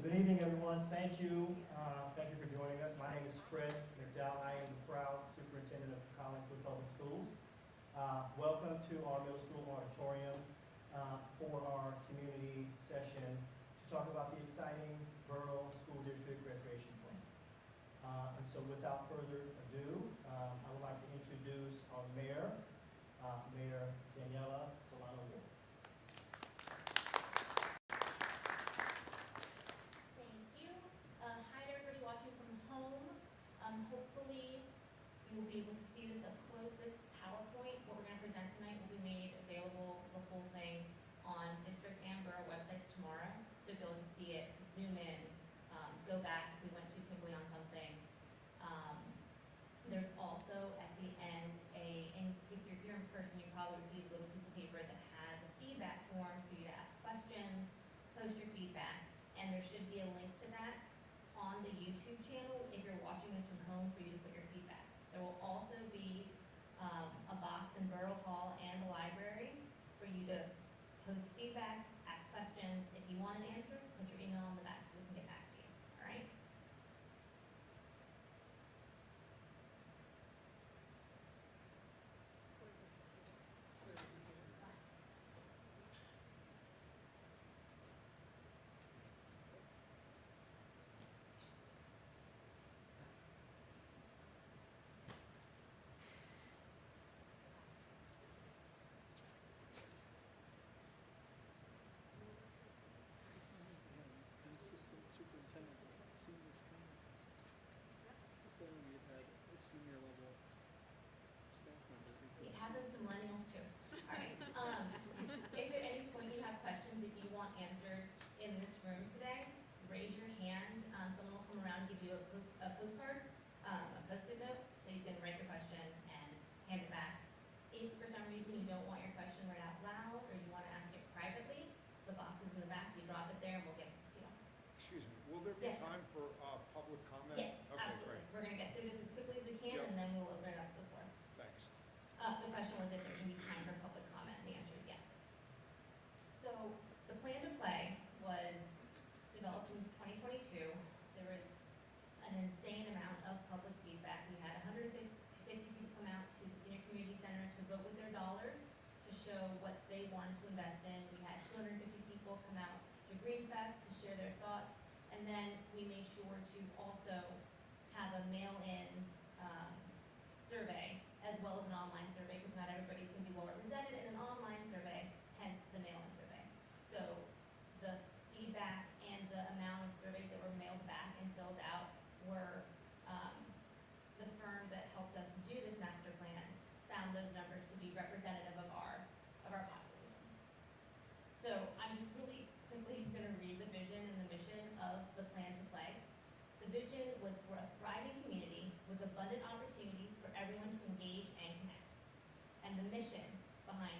So good evening, everyone. Thank you. Thank you for joining us. My name is Fred McDowell. I am the proud superintendent of Collingswood Public Schools. Welcome to our middle school auditorium for our community session to talk about the exciting Borough School District Recreation Plan. And so without further ado, I would like to introduce our mayor, Mayor Daniela Solano-Wolf. Hi to everybody watching from home. Hopefully you will be able to see this up close. This PowerPoint, what we're going to present tonight, will be made available, the whole thing, on district and borough websites tomorrow. So you'll be able to see it, zoom in, go back if we went too quickly on something. There's also at the end and if you're here in person, you probably received a little piece of paper that has a feedback form for you to ask questions, post your feedback, and there should be a link to that on the YouTube channel if you're watching this from home for you to put your feedback. There will also be a box in Borough Hall and the library for you to post feedback, ask questions. If you want an answer, put your email on the back so we can get back to you, all right? Assistant superintendent had seen this coming. Before we had a senior level staff member. See, it happens to millennials too. All right. If at any point you have questions that you want answered in this room today, raise your hand. Someone will come around and give you a postcard, a post-it note, so you can write your question and hand it back. If for some reason you don't want your question read out loud or you want to ask it privately, the box is in the back. You drop it there and we'll get it to you. Excuse me, will there be Yes. time for public comment? Yes, Okay, absolutely. great. We're going to get through this as quickly as we can, Yep. and then we'll open it up to the floor. Thanks. The question was if there's going to be time for public comment, and the answer is yes. So the plan to play was developed in 2022. There was an insane amount of public feedback. We had 150 people come out to the Senior Community Center to vote with their dollars to show what they wanted to invest in. We had 250 people come out to Greenfest to share their thoughts, and then we made sure to also have a mail-in survey as well as an online survey, because not everybody's going to be well represented in an online survey, hence the mail-in survey. So the feedback and the amount of surveys that were mailed back and filled out were the firm that helped us do this master plan found those numbers to be representative of our population. So I'm just really quickly going to read the vision and the mission of the plan to play. The vision was for a thriving community with abundant opportunities for everyone to engage and connect. And the mission behind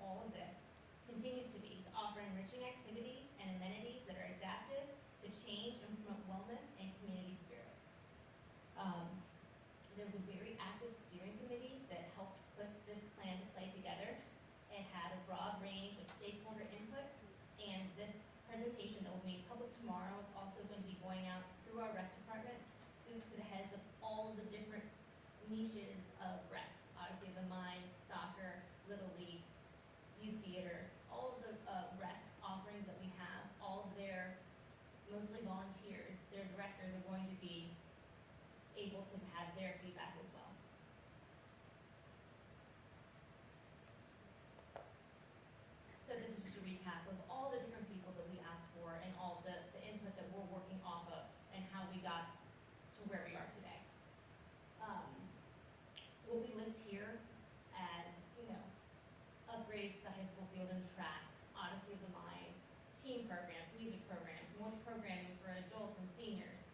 all of this continues to be to offer enriching activities and amenities that are adaptive to change and promote wellness and community spirit. There was a very active steering committee that helped put this plan to play together. It had a broad range of stakeholder input, and this presentation that will be made public tomorrow is also going to be going out through our rec department, through to the heads of all of the different niches of rec. Obviously the mines, soccer, Little League, youth theater, all of the rec offerings that we have, all of their mostly volunteers, their directors are going to be able to have their feedback as well. So this is just a recap of all the different people that we asked for and all the input that we're working off of and how we got to where we are today. What we list here as, upgrades to the high school field and track, Odyssey of the Mind, team programs, music programs, more programming for adults and seniors.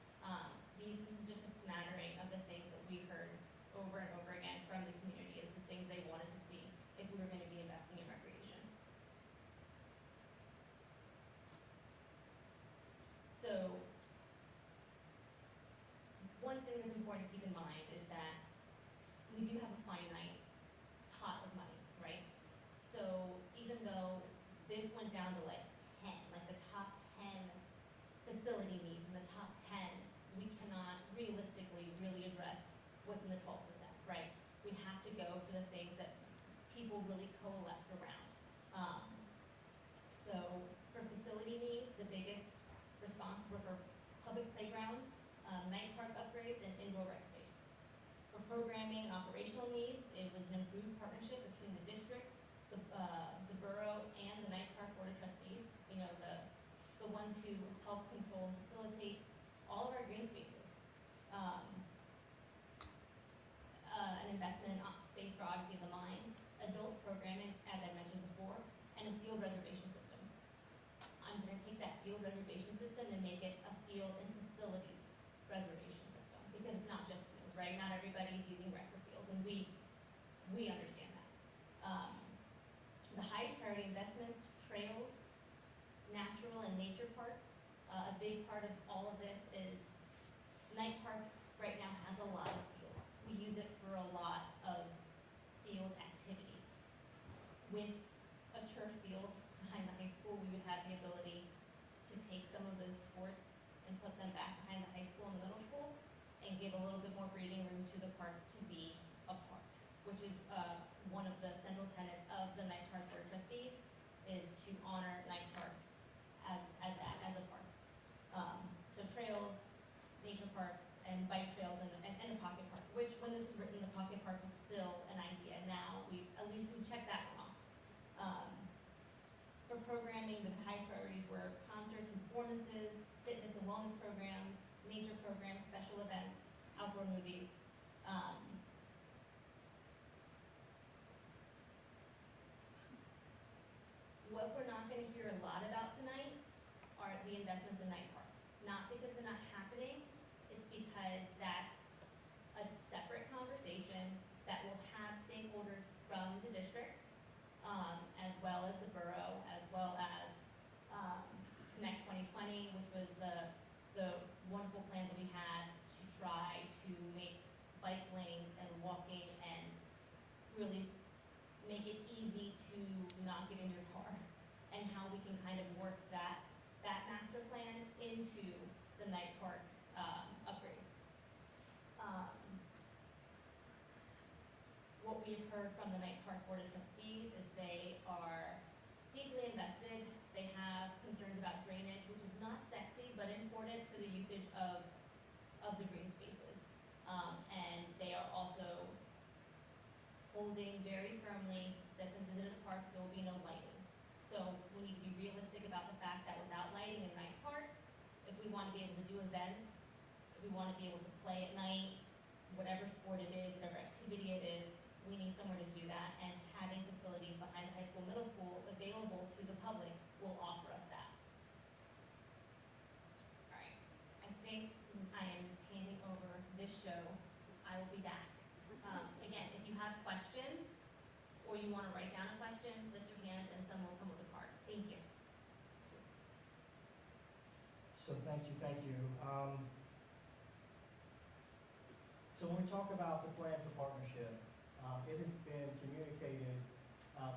This is just a smattering of the things that we heard over and over again from the community as the things they wanted to see if we were going to be investing in recreation. So one thing that's important to keep in mind is that we do have a finite pot of money, right? So even though this went down to like 10, like the top 10 facilities people really coalesced around. So for facility needs, the biggest responses were for public playgrounds, night park upgrades, and indoor rec space. For programming and operational needs, it was an improved partnership between the district, the borough, and the night park board of trustees. You know, the ones who help control and facilitate all of our green spaces. An investment in space for Odyssey of the Mind, adult programming, as I mentioned before, and a field reservation system. I'm gonna take that field reservation system and make it a field and facilities reservation system, because it's not just fields, right? Not everybody's using rec for fields, and we understand that. The highest priority investments, trails, natural and nature parks. A big part of all of this is Night Park right now has a lot of fields. We use it for a lot of field activities. With a turf field behind the high school, we would have the ability to take some of those sports and put them back behind the high school and the middle school and give a little bit more breathing room to the park to be a park, which is one of the central tenets of the Night Park Board of Trustees, is to honor Night Park as a park. So trails, nature parks, and bike trails, and a pocket park, which when this was written, the pocket park was still an idea. Now we've checked that one off. For programming, the high priorities were concerts and performances, fitness and wellness programs, nature programs, special events, outdoor movies. What we're not gonna hear a lot about tonight are the investments in Night Park. Not because they're not happening, it's because that's a separate conversation that will have stakeholders from the district, as well as the borough, as well as Connect 2020, which was the wonderful plan that we had to try to make bike lanes and walking and really make it easy to not get in your car, and how we can kind of work that master plan into the Night Park upgrades. What we've heard from the Night Park Board of Trustees is they are deeply invested. They have concerns about drainage, which is not sexy, but important for the usage of the green spaces. And they are also holding very firmly that since it is a park, there will be no lighting. So we need to be realistic about the fact that without lighting in Night Park, if we want to be able to do events, if we want to be able to play at night, whatever sport it is, whatever activity it is, we need somewhere to do that, and having facilities behind the high school, middle school available to the public will offer us that. All right, I think I am handing over this show. I will be back. Again, if you have questions, or you want to write down a question, lift your hand and someone will come with a card. Thank you. So thank you. So when we talk about the plan for partnership, it has been communicated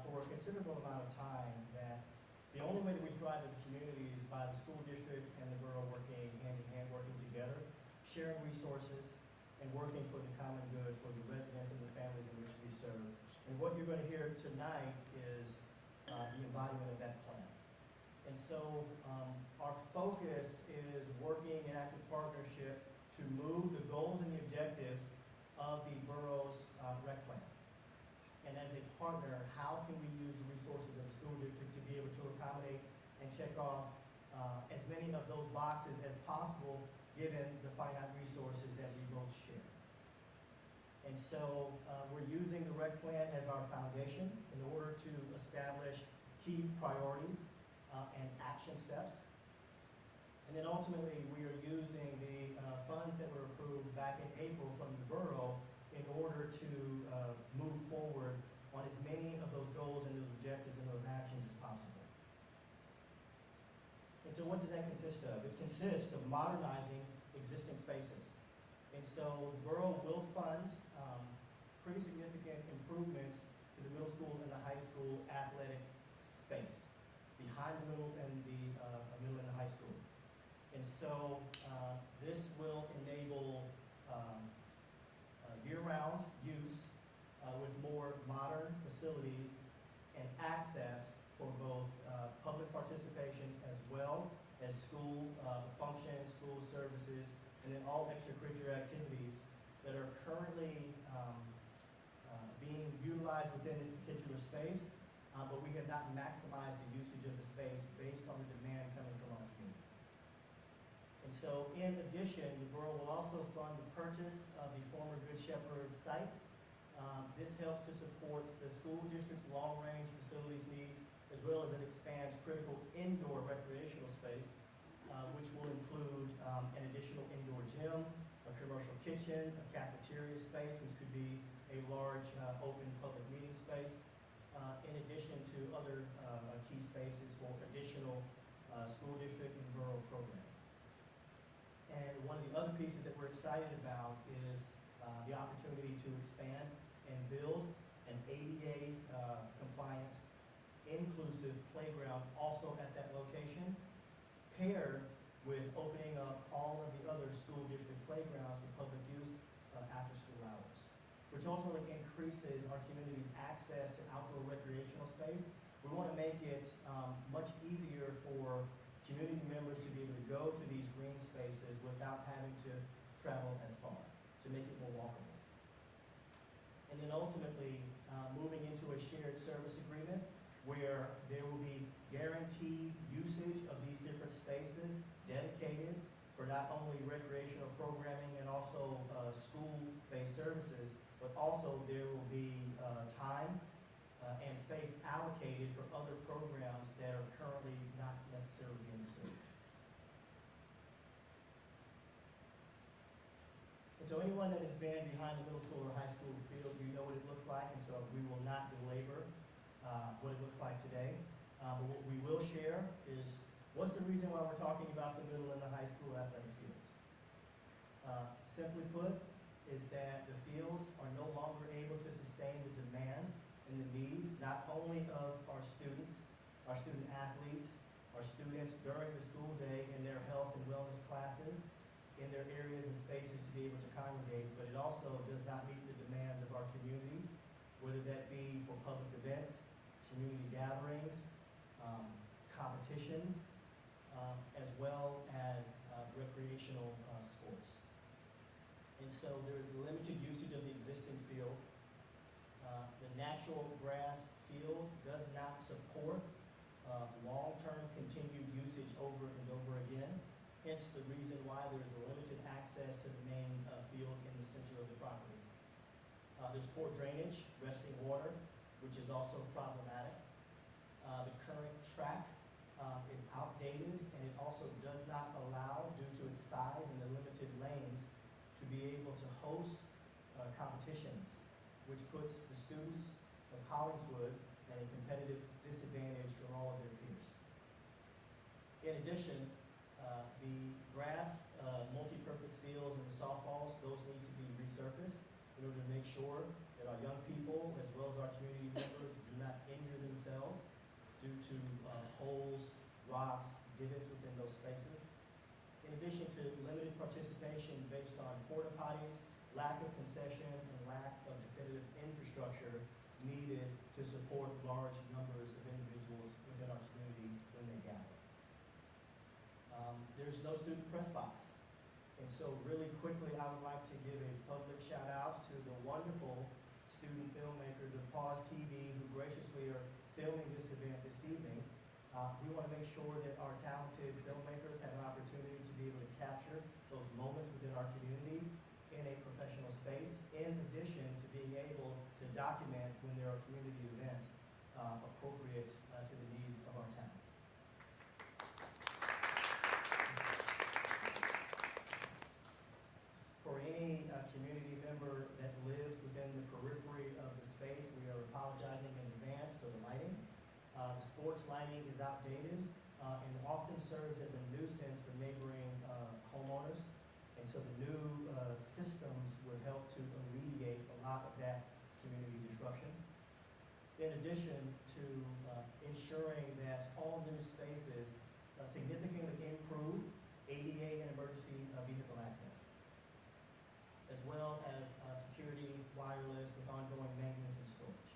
for a considerable amount of time that the only way that we thrive as a community is by the school district and the borough working hand in hand, working together, sharing resources, and working for the common good for the residents and the families in which we serve. And what you're going to hear tonight is the embodiment of that plan. And so our focus is working in active partnership to move the goals and the objectives of the borough's rec plan. And as a partner, how can we use the resources of the school district to be able to accommodate and check off as many of those boxes as possible given the finite resources that we both share. And so we're using the rec plan as our foundation in order to establish key priorities and action steps. And then ultimately we are using the funds that were approved back in April from the borough in order to move forward on as many of those goals and those objectives and those actions as possible. And so what does that consist of? It consists of modernizing existing spaces. And so the borough will fund pretty significant improvements to the middle school and the high school athletic space behind the middle and the high school. And so this will enable year-round use with more modern facilities for both public participation as well as school functions, school services, and then all extracurricular activities that are currently being utilized within this particular space, but we have not maximized the usage of the space based on the demand coming from our community. And so in addition, the borough will also fund the purchase of the former Good Shepherd site. This helps to support the school district's long-range facilities needs, as well as it expands critical indoor recreational space, which will include an additional indoor gym, a commercial kitchen, a cafeteria space, which could be a large open public meeting space, in addition to other key spaces for additional school district and borough programming. And one of the other pieces that we're excited about is the opportunity to expand and build an ADA compliant, inclusive playground also at that location, paired with opening up all of the other school district playgrounds for public use after school hours, which ultimately increases our community's access to outdoor recreational space. We want to make it much easier for community members to be able to go to these green spaces without having to travel as far, to make it more walkable. And then ultimately, moving into a shared service agreement where there will be guaranteed usage of these different spaces dedicated for not only recreational programming and also school-based services, but also there will be time and space allocated for other programs that are currently not necessarily being served. And so anyone that has been behind the middle school or high school field, you know what it looks like, and so we will not belabor what it looks like today. But what we will share is what's the reason why we're talking about the middle and the high school athletic fields. Simply put, is that the fields are no longer able to sustain the demand and the needs, not only of our students, our student athletes, our students during the school day in their health and wellness classes, in their areas and spaces to be able to congregate, but it also does not meet the demands of our community, whether that be for public events, community gatherings, competitions, as well as recreational sports. And so there is limited usage of the existing field. The natural grass field does not support long-term continued usage over and over again. Hence the reason why there is a limited access to the main field in the center of the property. There's poor drainage, resting water, which is also problematic. The current track is outdated, and it also does not allow, due to its size and the limited lanes, to be able to host competitions, which puts the students of Collingswood at a competitive disadvantage from all of their peers. In addition, the grass, multi-purpose fields and the softballs, those need to be resurfaced in order to make sure that our young people, as well as our community members, do not injure themselves due to holes, rocks, divots within those spaces. In addition to limited participation based on porta potties, lack of concession, and lack of definitive infrastructure needed to support large numbers of individuals within our community when they gather. There's no student press box. And so really quickly, I would like to give a public shout out to the wonderful student filmmakers of Pause TV who graciously are filming this event this evening. We want to make sure that our talented filmmakers have an opportunity to be able to capture those moments within our community in a professional space, in addition to being able to document when there are community events appropriate to the needs of our town. For any community member that lives within the periphery of the space, we are apologizing in advance for the lighting. The sports lighting is outdated and often serves as a nuisance for neighboring homeowners. And so the new systems would help to alleviate a lot of that community disruption. In addition to ensuring that all new spaces significantly improve ADA and emergency vehicle access, as well as security, wireless, with ongoing maintenance and storage.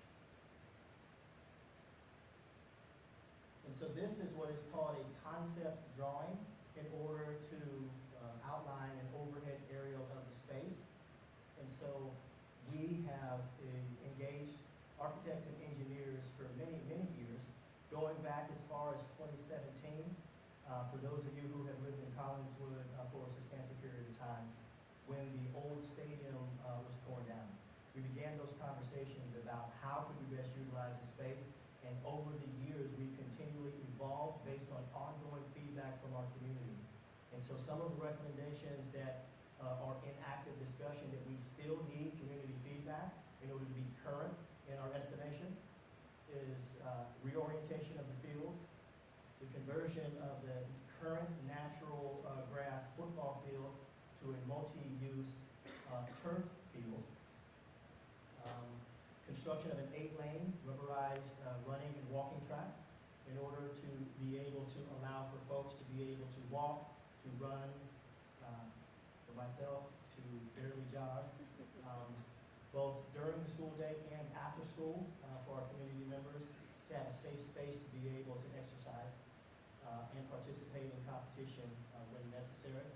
And so this is what is called a concept drawing in order to outline an overhead aerial of the space. And so we have engaged architects and engineers for many, many years, going back as far as 2017. For those of you who have lived in Collingswood for a substantial period of time, when the old stadium was torn down. We began those conversations about how could we best utilize the space, and over the years we've continually evolved based on ongoing feedback from our community. And so some of the recommendations that are in active discussion that we still need community feedback in order to be current in our estimation is reorientation of the fields, the conversion of the current natural grass football field to a multi-use turf field, construction of an 8-lane rubberized running and walking track in order to be able to allow for folks to be able to walk, to run, for myself to barely jog, both during the school day and after school for our community members to have a safe space to be able to exercise and participate in competition when necessary.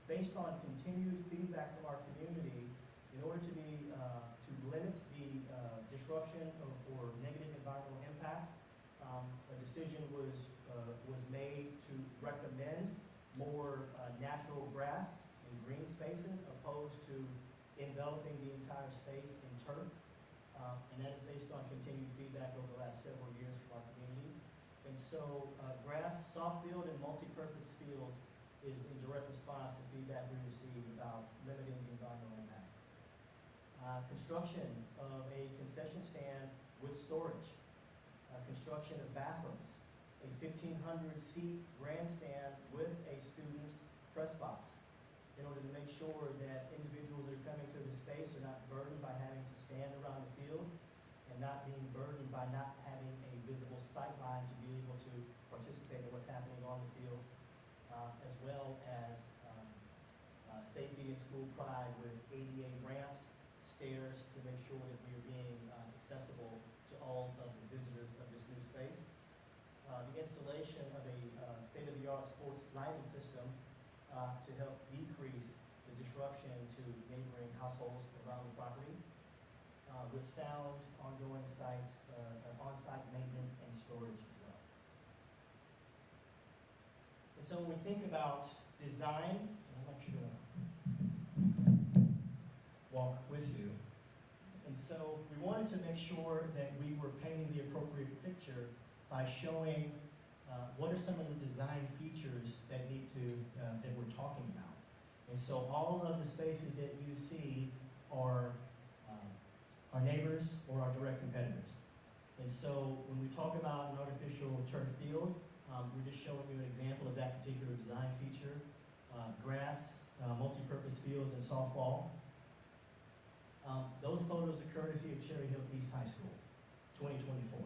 Based on continued feedback from our community, in order to limit the disruption or negative environmental impact, a decision was made to recommend more natural grass and green spaces opposed to enveloping the entire space in turf. And that is based on continued feedback over the last several years from our community. And so grass, soft field, and multi-purpose fields is in direct response to feedback we received about limiting the environmental impact. Construction of a concession stand with storage, construction of bathrooms, a 1,500-seat grandstand with a student press box in order to make sure that individuals that are coming to the space are not burdened by having to stand around the field and not being burdened by not having a visible sight line to be able to participate in what's happening on the field, as well as safety and school pride with ADA ramps, stairs to make sure that we are being accessible to all of the visitors of this new space. The installation of a state-of-the-art sports lighting system to help decrease the disruption to neighboring households around the property, with sound, ongoing on-site maintenance and storage as well. And so when we think about design, and I'm actually going to walk with you. And so we wanted to make sure that we were painting the appropriate picture by showing what are some of the design features that that we're talking about. And so all of the spaces that you see are our neighbors or our direct competitors. And so when we talk about an artificial turf field, we're just showing you an example of that particular design feature. Grass, multi-purpose fields, and softball. Those photos are courtesy of Cherry Hill East High School, 2024.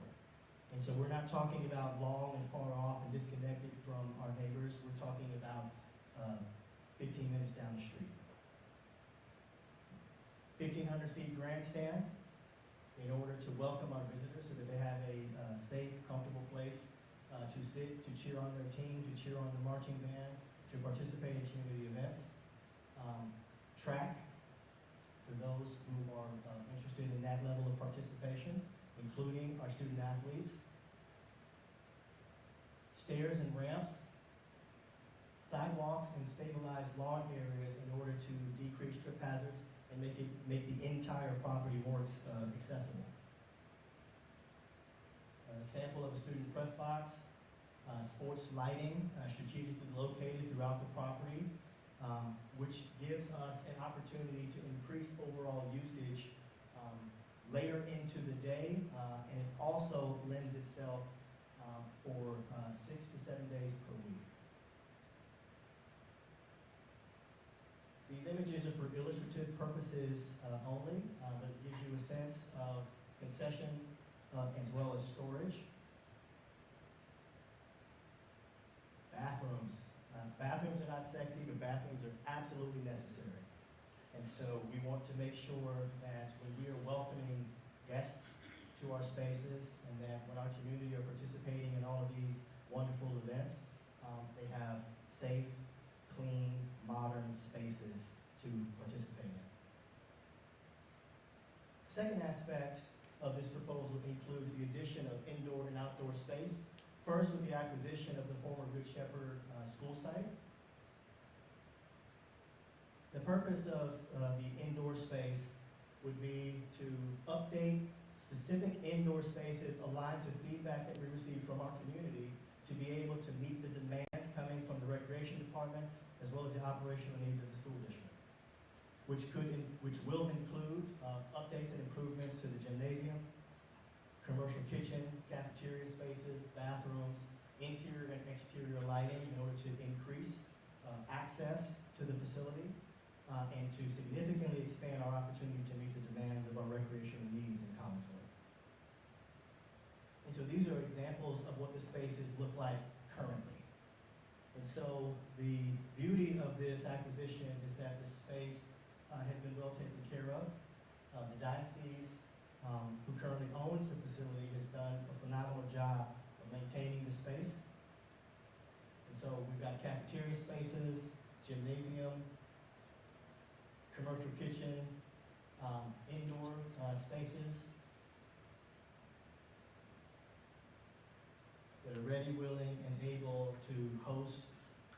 And so we're not talking about long and far off and disconnected from our neighbors. We're talking about 15 minutes down the street. 1,500-seat grandstand in order to welcome our visitors so that they have a safe, comfortable place to sit, to cheer on their team, to cheer on the marching band, to participate in community events. Track for those who are interested in that level of participation, including our student athletes. Stairs and ramps, sidewalks and stabilized lawn areas in order to decrease trip hazards and make the entire property more accessible. A sample of a student press box, sports lighting strategically located throughout the property, which gives us an opportunity to increase overall usage later into the day, and it also lends itself for 6 to 7 days per week. These images are for illustrative purposes only, but it gives you a sense of concessions as well as storage. Bathrooms. Bathrooms are not sexy, but bathrooms are absolutely necessary. And so we want to make sure that when we are welcoming guests to our spaces, and that when our community are participating in all of these wonderful events, they have safe, clean, modern spaces to participate in. The second aspect of this proposal includes the addition of indoor and outdoor space. First, with the acquisition of the former Good Shepherd school site. The purpose of the indoor space would be to update specific indoor spaces aligned to feedback that we receive from our community to be able to meet the demand coming from the recreation department as well as the operational needs of the school district, which will include updates and improvements to the gymnasium, commercial kitchen, cafeteria spaces, bathrooms, interior and exterior lighting in order to increase access to the facility and to significantly expand our opportunity to meet the demands of our recreational needs in Collingswood. And so these are examples of what the spaces look like currently. And so the beauty of this acquisition is that the space has been well taken care of. The diocese, who currently owns the facility, has done a phenomenal job of maintaining the space. And so we've got cafeteria spaces, gymnasium, commercial kitchen, indoor spaces that are ready, willing, and able to host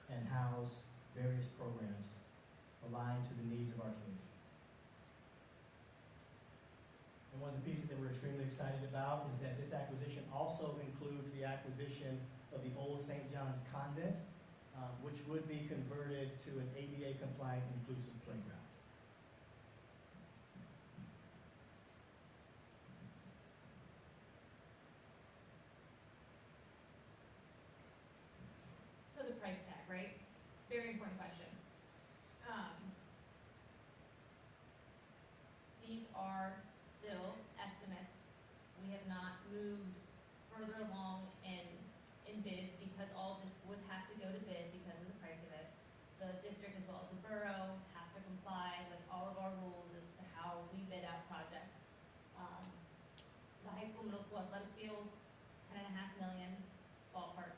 and house various programs aligned to the needs of our community. And one of the pieces that we're extremely excited about is that this acquisition also includes the acquisition of the old St. John's Convent, which would be converted to an ADA compliant inclusive playground. So the price tag, right? Very important question. These are still estimates. We have not moved further along in bids because all of this would have to go to bid because of the price of it. The district as well as the borough has to comply with all of our rules as to how we bid out projects. The high school, middle school athletic fields, $10.5 million ballpark.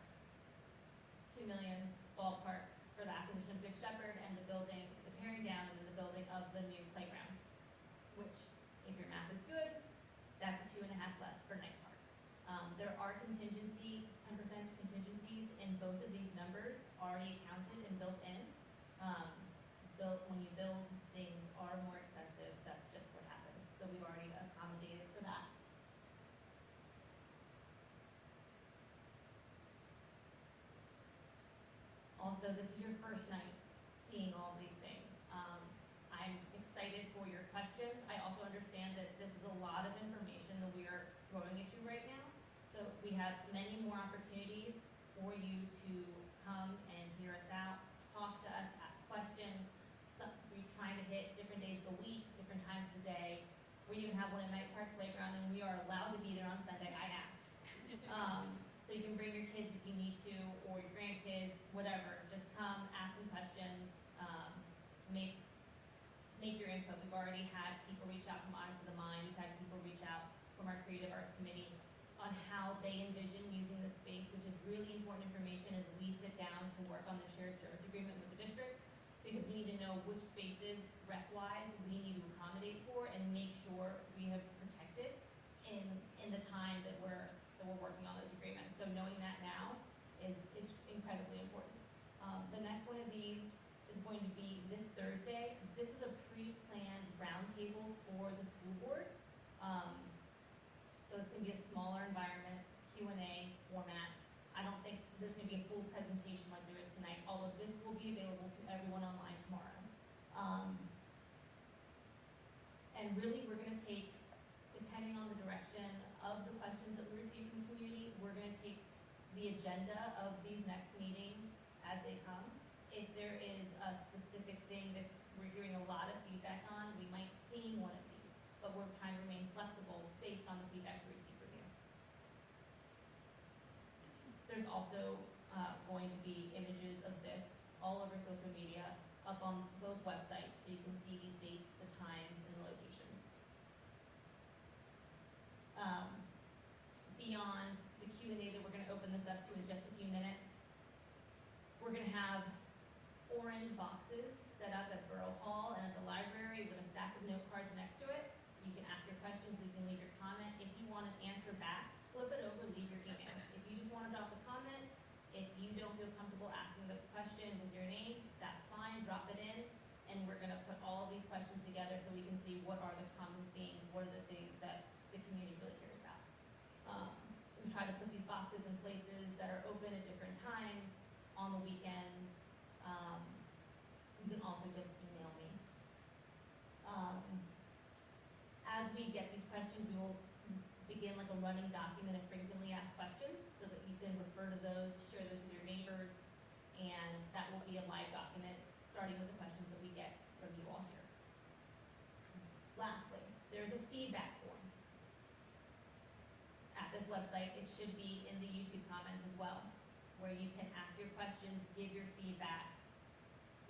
$2 million ballpark for the acquisition of Good Shepherd and the building, the tearing down and then the building of the new playground, which, if your math is good, that's a 2.5 left for Night Park. There are 10% contingencies in both of these numbers already accounted and built in. When you build, things are more expensive. That's just what happens. So we've already accommodated for that. Also, this is your first night seeing all these things. I'm excited for your questions. I also understand that this is a lot of information that we are throwing at you right now. So we have many more opportunities for you to come and hear us out, talk to us, ask questions. We're trying to hit different days of the week, different times of the day. We even have one at Night Park Playground, and we are allowed to be there on Sunday. I asked. So you can bring your kids if you need to, or your grandkids, whatever. Just come, ask some questions, make your input. We've already had people reach out from Honest of the Mind. We've had people reach out from our Creative Arts Committee on how they envision using the space, which is really important information as we sit down to work on the shared service agreement with the district, because we need to know which spaces, rec-wise, we need to accommodate for and make sure we have protected in the time that we're working on those agreements. So knowing that now is incredibly important. The next one of these is going to be this Thursday. This is a pre-planned roundtable for the school board. So it's going to be a smaller environment, Q&A format. I don't think there's going to be a full presentation like there is tonight, although this will be available to everyone online tomorrow. And really, we're going to take, depending on the direction of the questions that we receive from the community, we're going to take the agenda of these next meetings as they come. If there is a specific thing that we're hearing a lot of feedback on, we might theme one of these, but we're trying to remain flexible based on the feedback we receive from you. There's also going to be images of this all over social media, up on both websites, so you can see these dates, the times, and the locations. this up to in just a few minutes. We're gonna have orange boxes set up at Borough Hall and at the library with a stack of note cards next to it. You can ask your questions, you can leave your comment. If you want an answer back, flip it over, leave your email. If you just wanna drop a comment, if you don't feel comfortable asking the question with your name, that's fine, drop it in. And we're gonna put all of these questions together so we can see what are the common themes, what are the things that the community really cares about. We've tried to put these boxes in places that are open at different times, on the weekends. You can also just email me. As we get these questions, we will begin like a running document of frequently asked questions so that you can refer to those, share those with your neighbors, and that will be a live document starting with the questions that we get from you all here. Lastly, there's a feedback form at this website. It should be in the YouTube comments as well, where you can ask your questions, give your feedback.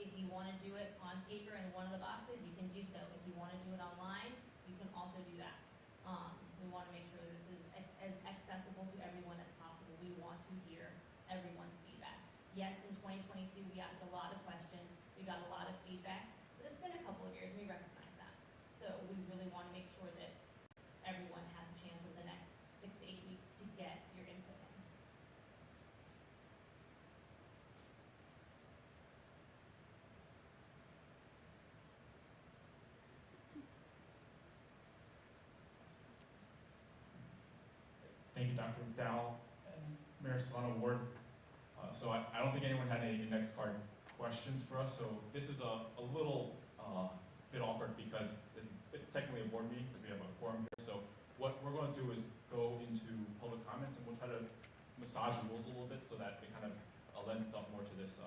If you want to do it on paper in one of the boxes, you can do so. If you want to do it online, you can also do that. We want to make sure this is as accessible to everyone as possible. We want to hear everyone's feedback. Yes, in 2022, we asked a lot of questions. We got a lot of feedback, but it's been a couple of years and we recognize that. So we really want to make sure that everyone has a chance over the next 6 to 8 weeks to get your input in. Thank you, Dr. McDowell and Mayor Solano Ward. So I don't think anyone had any index card questions for us. So this is a little bit awkward because it's technically a board meeting because we have a quorum here. So what we're going to do is go into public comments and we'll try to massage the rules a little bit so that it kind of lends itself more to this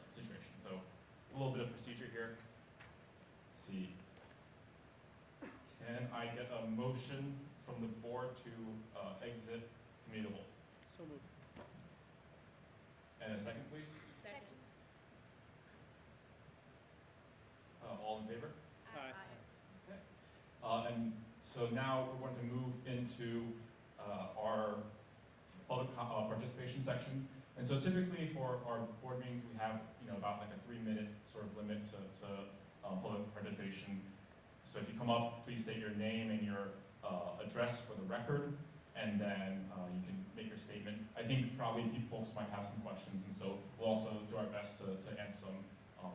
situation. So a little bit of procedure here. Let's see. Can I get a motion from the board to exit committee of the whole? So moved. And a second, please. Second. All in favor? Aye. Okay. And so now we're going to move into our public participation section. And so typically for our board meetings, we have about like a 3-minute sort of limit to public participation. So if you come up, please state your name and your address for the record, and then you can make your statement. I think probably folks might have some questions, and so we'll also do our best to answer them.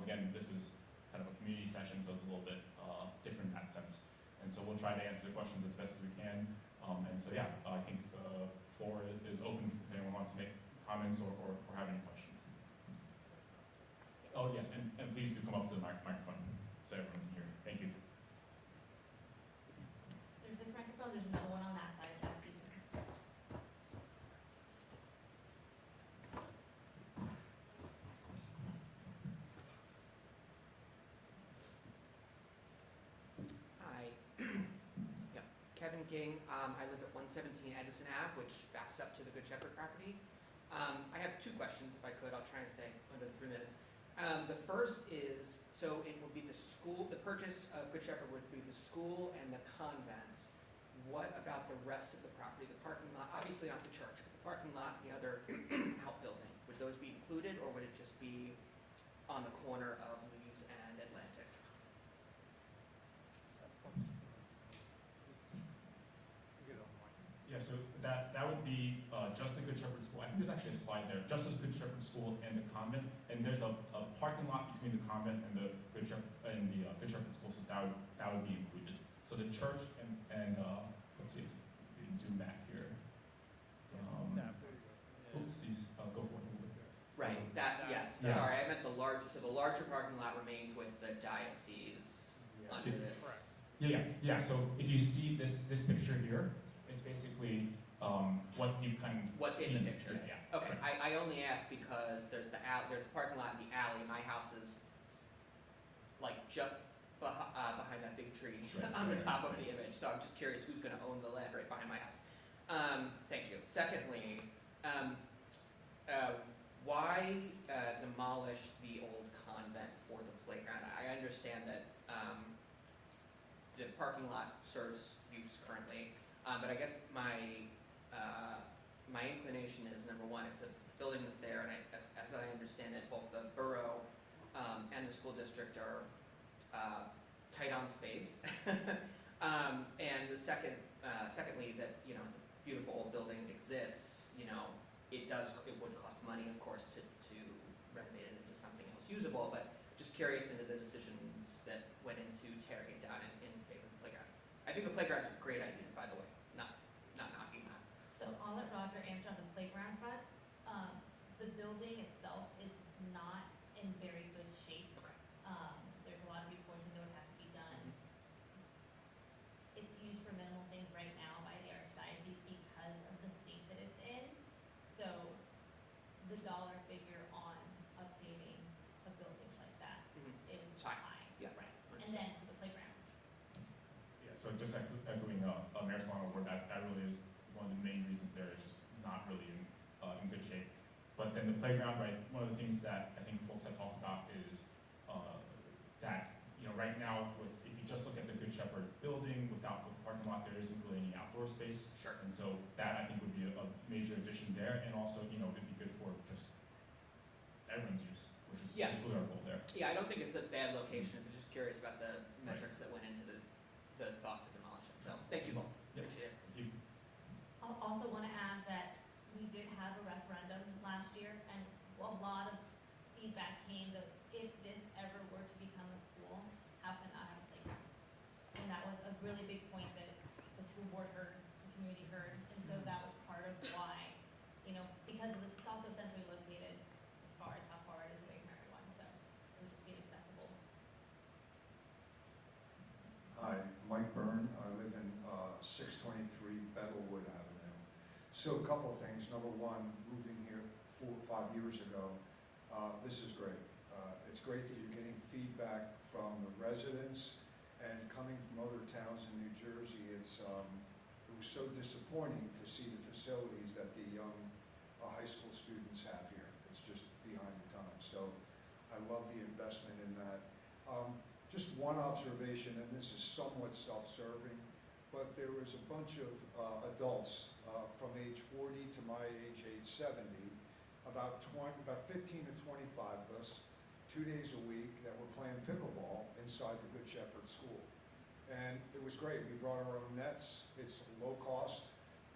Again, this is kind of a community session, so it's a little bit different in that sense. And so we'll try to answer the questions as best as we can. And so yeah, I think the floor is open if anyone wants to make comments or have any questions. Oh yes, and please do come up to the microphone so everyone can hear. Thank you. There's this microphone, there's another one on that side, if that's easier. Hi. Yeah, Kevin King. I live at 117 Edison Ave, which backs up to the Good Shepherd property. I have 2 questions, if I could. I'll try and stay under the 3 minutes. The first is, so it would be the school, the purchase of Good Shepherd would be the school and the convents. What about the rest of the property, the parking lot, obviously not the church, but the parking lot and the other outbuilding? Would those be included, or would it just be on the corner of Lee's and Atlantic? Yeah, so that would be just the Good Shepherd School. I think there's actually a slide there. Just the Good Shepherd School and the convent, and there's a parking lot between the convent and the Good Shepherd Good Shepherd School. So that would be included. So the church and let's see if we can zoom back here. Oopsies, go for it. Right, that, yes, Yeah. sorry, I meant the so the larger parking lot remains with the diocese under Did- this. Yeah. So if you see this picture here, it's basically what you can What's see. in the picture? Yeah. Okay, I only asked because there's the parking lot in the alley. My house is like just behind that big tree Right, on the right, top of right. the image. So I'm just curious who's going to own the land right behind my house. Thank you. Secondly, why demolish the old convent for the playground? I understand that the parking lot serves use currently, but I guess my inclination information is, number one, it's a building that's there, and as I understand it, both the borough and the school district are tight on space. And the secondly, that, you know, it's a beautiful old building, it exists, you know, it would cost money, of course, to renovate it into something else usable, but just curious into the decisions that went into tearing it down in favor of the playground. I think the playground's a great idea, by the way, not knocking that. So I'll let Roger answer on the playground front. The building itself is not in very good shape. Okay. There's a lot of reporting that would have to be done. It's used for minimal things right now by the Archdiocese because of the state that it's in. So the dollar figure on updating a building like that is It's high. Yeah. Right. And then for the playground. Yeah, so just echoing Mayor Solano's word, that really is one of the main reasons there. It's just not really in good shape. But then the playground, right, one of the things that I think folks have talked about is that, you know, right now, if you just look at the Good Shepherd building with the parking lot, there isn't really any outdoor space. Sure. And so that, I think, would be a major addition there, and also, you know, it'd be good for just everyone's use, which is Yeah. really our goal there. Yeah, I don't think it's a bad location, I was just curious about the metrics that went into the thought to demolish it, so, thank you both, Yeah. appreciate it. If you, I'll also want to add that we did have a referendum last year, and a lot of feedback came that if this ever were to become a school, how can I have a playground? And that was a really big point that the school board heard, the community heard, and so that was part of why, you know, because it's also centrally located as far as how far it is away from everyone, so it would just be accessible. Hi, Mike Byrne. I live in 623 Bettlewood Avenue. So a couple of things. Number one, moving here 4 or 5 years ago, this is great. It's great that you're getting feedback from the residents and coming from other towns in New Jersey. It was so disappointing to see the facilities that the young high school students have here. It's just behind the times. So I love the investment in that. Just one observation, and this is somewhat self-serving, but there was a bunch of adults from age 40 to my age 70, about 15 to 25 of us, 2 days a week, that were playing pickleball inside the Good Shepherd School. And it was great. We brought our own nets. It's low cost.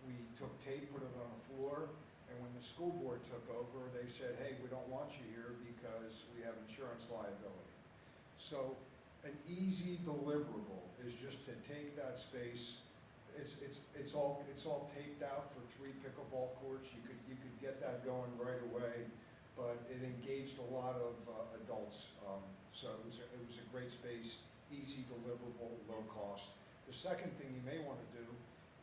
We took tape, put it on the floor, and when the school board took over, they said, hey, we don't want you here because we have insurance liability. So an easy deliverable is just to take that space. It's all taped out for 3 pickleball courts. You could get that going right away, but it engaged a lot of adults. So it was a great space, easy deliverable, low cost. The second thing you may want to do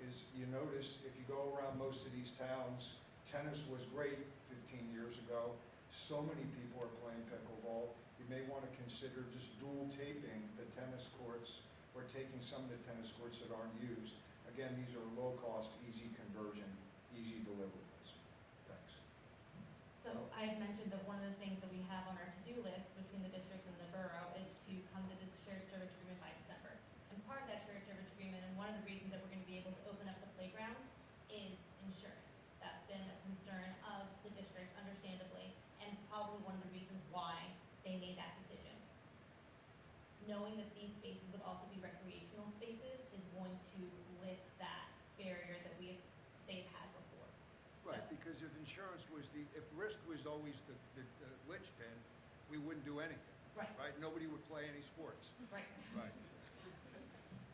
is, you notice if you go around most of these towns, tennis was great 15 years ago. So many people are playing pickleball. You may want to consider just dual taping the tennis courts or taking some of the tennis courts that aren't used. Again, these are low cost, easy conversion, easy deliverables. Thanks. So I had mentioned that one of the things that we have on our to-do list between the district and the borough is to come to this shared service agreement by December. And part of that shared service agreement, and one of the reasons that we're going to be able to open up the playground, is insurance. That's been a concern of the district, understandably, and probably one of the reasons why they made that decision. Knowing that these spaces would also be recreational spaces is going to lift that barrier that they've had before. Right, So- because if insurance was if risk was always the linchpin, we wouldn't do anything, Right, right? Nobody would play any sports. right. Right.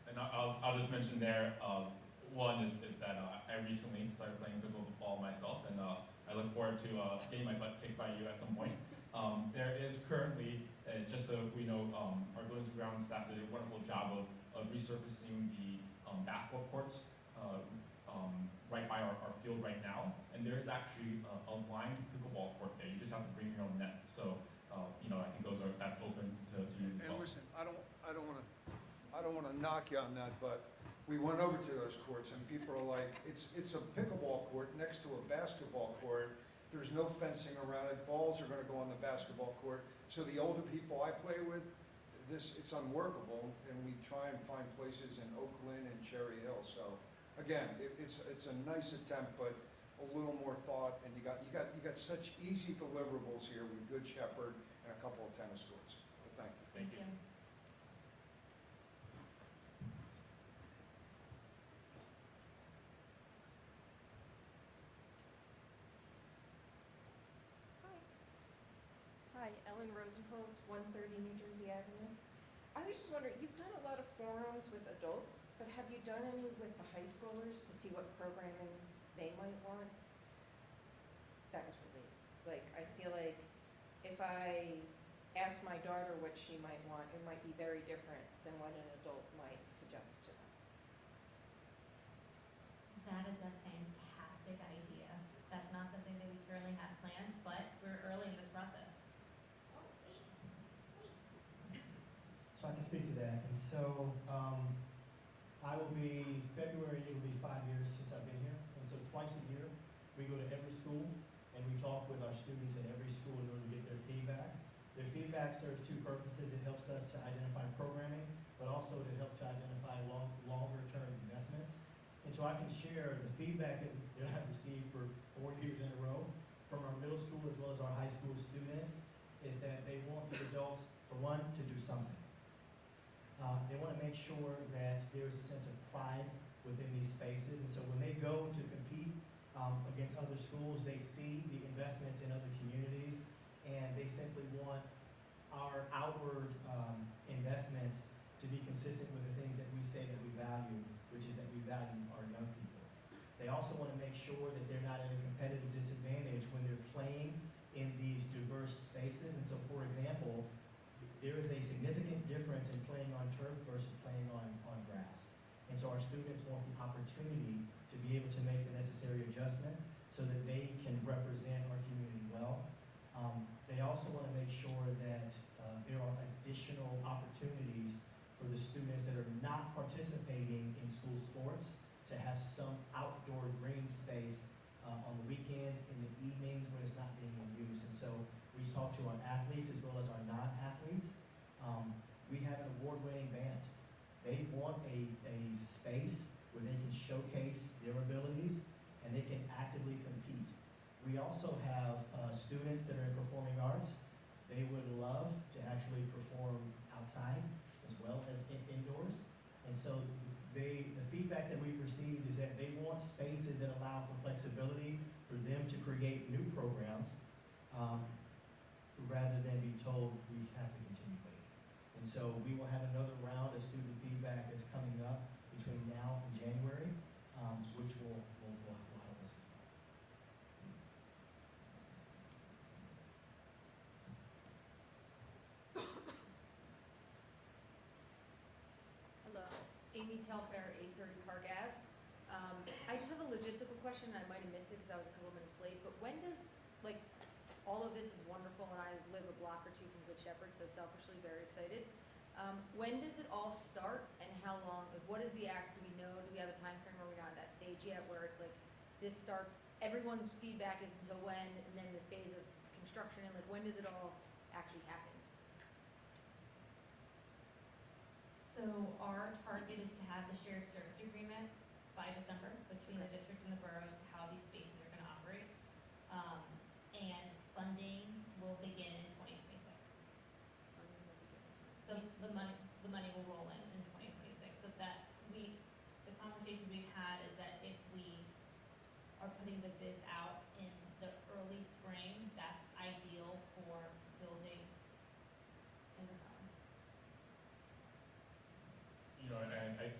and I'll just mention there, one is that I recently started playing pickleball myself, and I look forward to getting my butt kicked by you at some point. There is currently, just so we know, our buildings and grounds staff did a wonderful job of resurfacing the basketball courts right by our field right now, and there is actually a lined pickleball court there. You just have to bring your own net. So, you know, I think that's open to use as And well. listen, I don't want to knock you on that, but we went over to those courts and people are like, it's a pickleball court next to a basketball court. There's no fencing around it. Balls are going to go on the basketball court. So the older people I play with, it's unworkable, and we try and find places in Oak Lynn and Cherry Hill. So again, it's a nice attempt, but a little more thought, and you got such easy deliverables here with Good Shepherd and a couple of tennis courts. So thank you. Thank you. Hi, Ellen Rosenholz, 130 New Jersey Avenue. I was just wondering, you've done a lot of forums with adults, but have you done any with the high schoolers to see what programming they might want? That was really, like, I feel like if I ask my daughter what she might want, it might be very different than what an adult might suggest to them. That is a fantastic idea. That's not something that we currently have planned, but we're early in this process. Oh, wait. So I can speak to that. And so, February, it'll be 5 years since I've been here. And so twice a year, we go to every school and we talk with our students at every school in order to get their feedback. Their feedback serves two purposes. It helps us to identify programming, but also to help to identify longer-term investments. And so I can share the feedback that I've received for 4 years in a row from our middle school as well as our high school students is that they want the adults, for one, to do something. They want to make sure that there is a sense of pride within these spaces. And so when they go to compete against other schools, they see the investments in other communities, and they simply want our outward investments to be consistent with the things that we say that we value, which is that we value our young people. They also want to make sure that they're not at a competitive disadvantage when they're playing in these diverse spaces. And so, for example, there is a significant difference in playing on turf versus playing on grass. And so our students want the opportunity to be able to make the necessary adjustments so that they can represent our community well. They also want to make sure that there are additional opportunities for the students that are not participating in school sports to have some outdoor green space on the weekends, in the evenings when it's not being in use. And so we talk to our athletes as well as our non-athletes. We have an award-winning band. They want a space where they can showcase their abilities and they can actively compete. We also have students that are in performing arts. They would love to actually perform outside as well as indoors. And so the feedback that we've received is that they want spaces that allow for flexibility for them to create new programs rather than be told we have to continue waiting. And so we will have another round of student feedback that's coming up between now and January, which will help us as well. Hello, Amy Telfair, 830 Park Ave. I just have a logistical question, I might have missed it because I was a couple minutes late, but when does, like, all of this is wonderful and I live a block or two from Good Shepherd, so selfishly very excited. When does it all start and how long, like, what is the act, do we know, do we have a time frame, or are we not at that stage yet where it's like, this starts, everyone's feedback is until when, and then this phase of construction, and like, when does it all actually happen? So our target is to have the shared service agreement by December between the district and the borough as to how these spaces are gonna operate. And funding will begin in 2026. So the money will roll in 2026, but the conversation we've had is that if we are putting the bids out in the early spring, that's ideal for building in the summer. You know,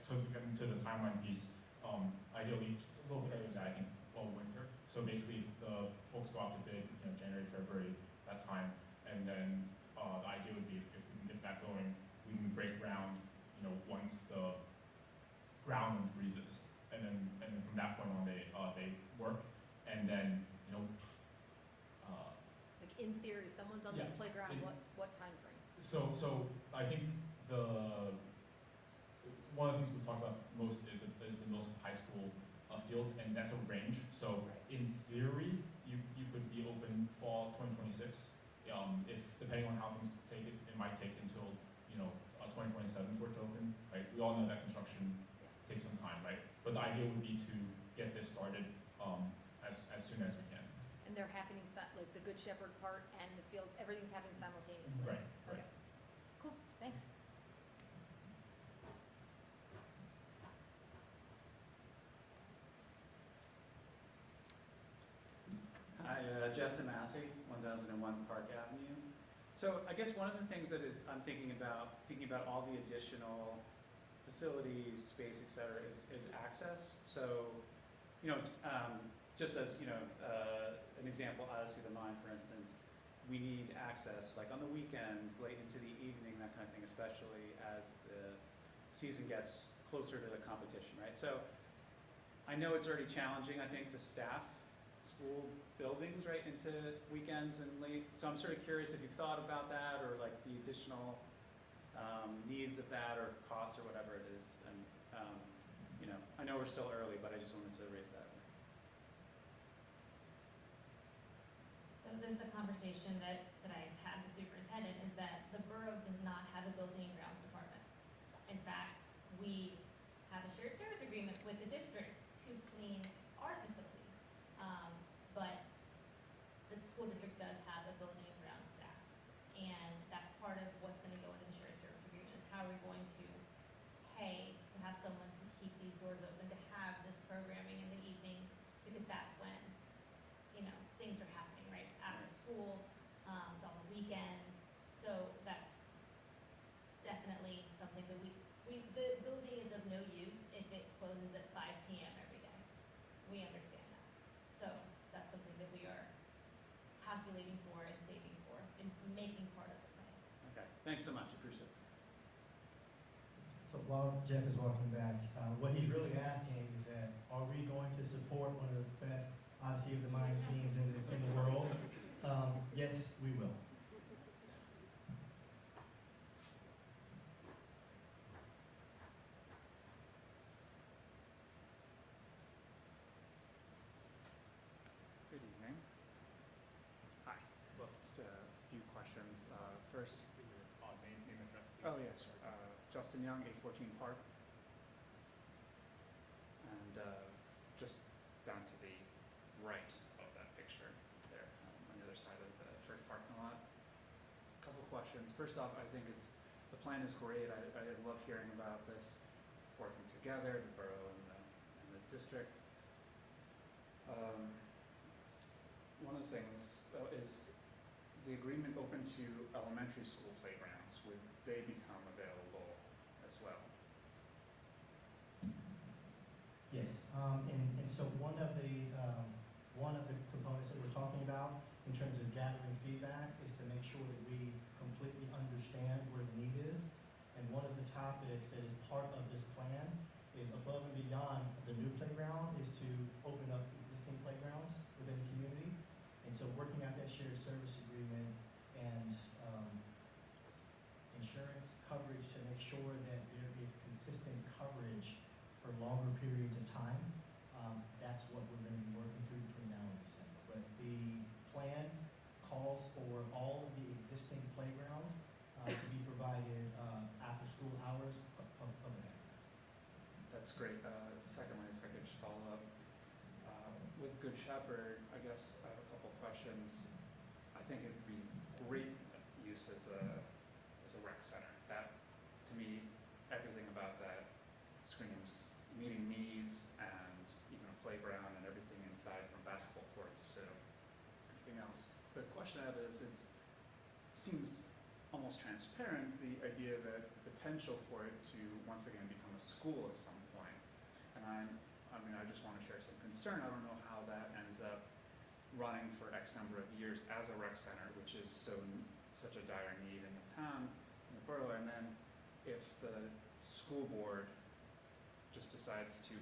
so to get into the timeline piece, ideally just a little bit earlier than that, I think fall, winter. So basically, if the folks go out to bid, you know, January, February, that time, and then the idea would be if we can get that going, we can break ground, you know, once the ground freezes, and then from that point on they work, and then you know. Like, in theory, someone's on this Yeah, playground, what time frame? So I think one of the things we've talked about most is the middle school, high school fields, and that's a range. So in theory, you could be open fall 2026. If depending on how things take it might take until 2027 for it to open. Right? We all know that construction takes some time, right? But the idea would be to get this started they're happening, like the Good Shepherd part and the field, everything's happening simultaneously? Right, right. Okay, cool, thanks. Hi, Jeff Tomasi, 1001 Park Avenue. So I guess one of the things that I'm thinking about all the additional facilities, space, et cetera, is access. So, just as, an example out of the mind, for instance, we need access, like on the weekends, late into the evening, that kind of thing, especially as the season gets closer to the competition, right? So I know it's already challenging, I think, to staff school buildings right into weekends and late. So I'm sort of curious if you've thought about that, or like the additional needs of that, or costs, or whatever it is. And I know we're still early, but I just wanted to raise that. So this is a conversation that I've had with the superintendent, is that the borough does not have a building and grounds department. In fact, we have a shared service agreement with the district to clean our facilities. But the school district does have a building and grounds staff. And that's part of what's gonna go into the shared service agreement, is how we're going to pay to have someone to keep these doors open, to have this programming in the evenings, because that's when, things are happening, right? It's after school, it's on the weekends, so that's definitely something that the building is of no use if it closes at 5 p.m. every day. We understand that. So that's something that we are calculating for and saving for and making part of the plan. Okay, thanks so much, appreciate it. So while Jeff is walking back, what he's really asking is that, are we going to support one of the best Odyssey of the Mind teams in the world? Yes, we will. Good evening. Hi. Well, just a few questions. First, Name, address, please. oh yeah, sure. Justin Young, 814 Park. And just down to the right of that picture there, on the other side of the church parking lot. Couple questions. First off, I think the plan is great. I love hearing about this working together, the borough and the district. One of the things, though, is the agreement open to elementary school playgrounds. Would they become available as well? Yes, and so one of the components that we're talking about in terms of gathering feedback is to make sure that we completely understand where the need is. And one of the topics that is part of this plan is, above and beyond the new playground, is to open up existing playgrounds within the community. And so working out that shared service agreement and insurance coverage to make sure that there is consistent coverage for longer periods of time, that's what we're going to be working through between now and December. But the plan calls for all of the existing playgrounds to be provided after school hours, public access. That's great. Secondly, if I could just follow up. With Good Shepherd, I guess I have a couple questions. I think it'd be great use as a rec center. That, to me, everything about that screams meeting needs, and even a playground and everything inside, from basketball courts to everything else. The question I have is, it seems almost transparent, the idea that the potential for it to once again become a school at some point. And I just want to share some concern. I don't know how that ends up running for X number of years as a rec center, which is such a dire need in the town, in the borough. And then if the school board just decides to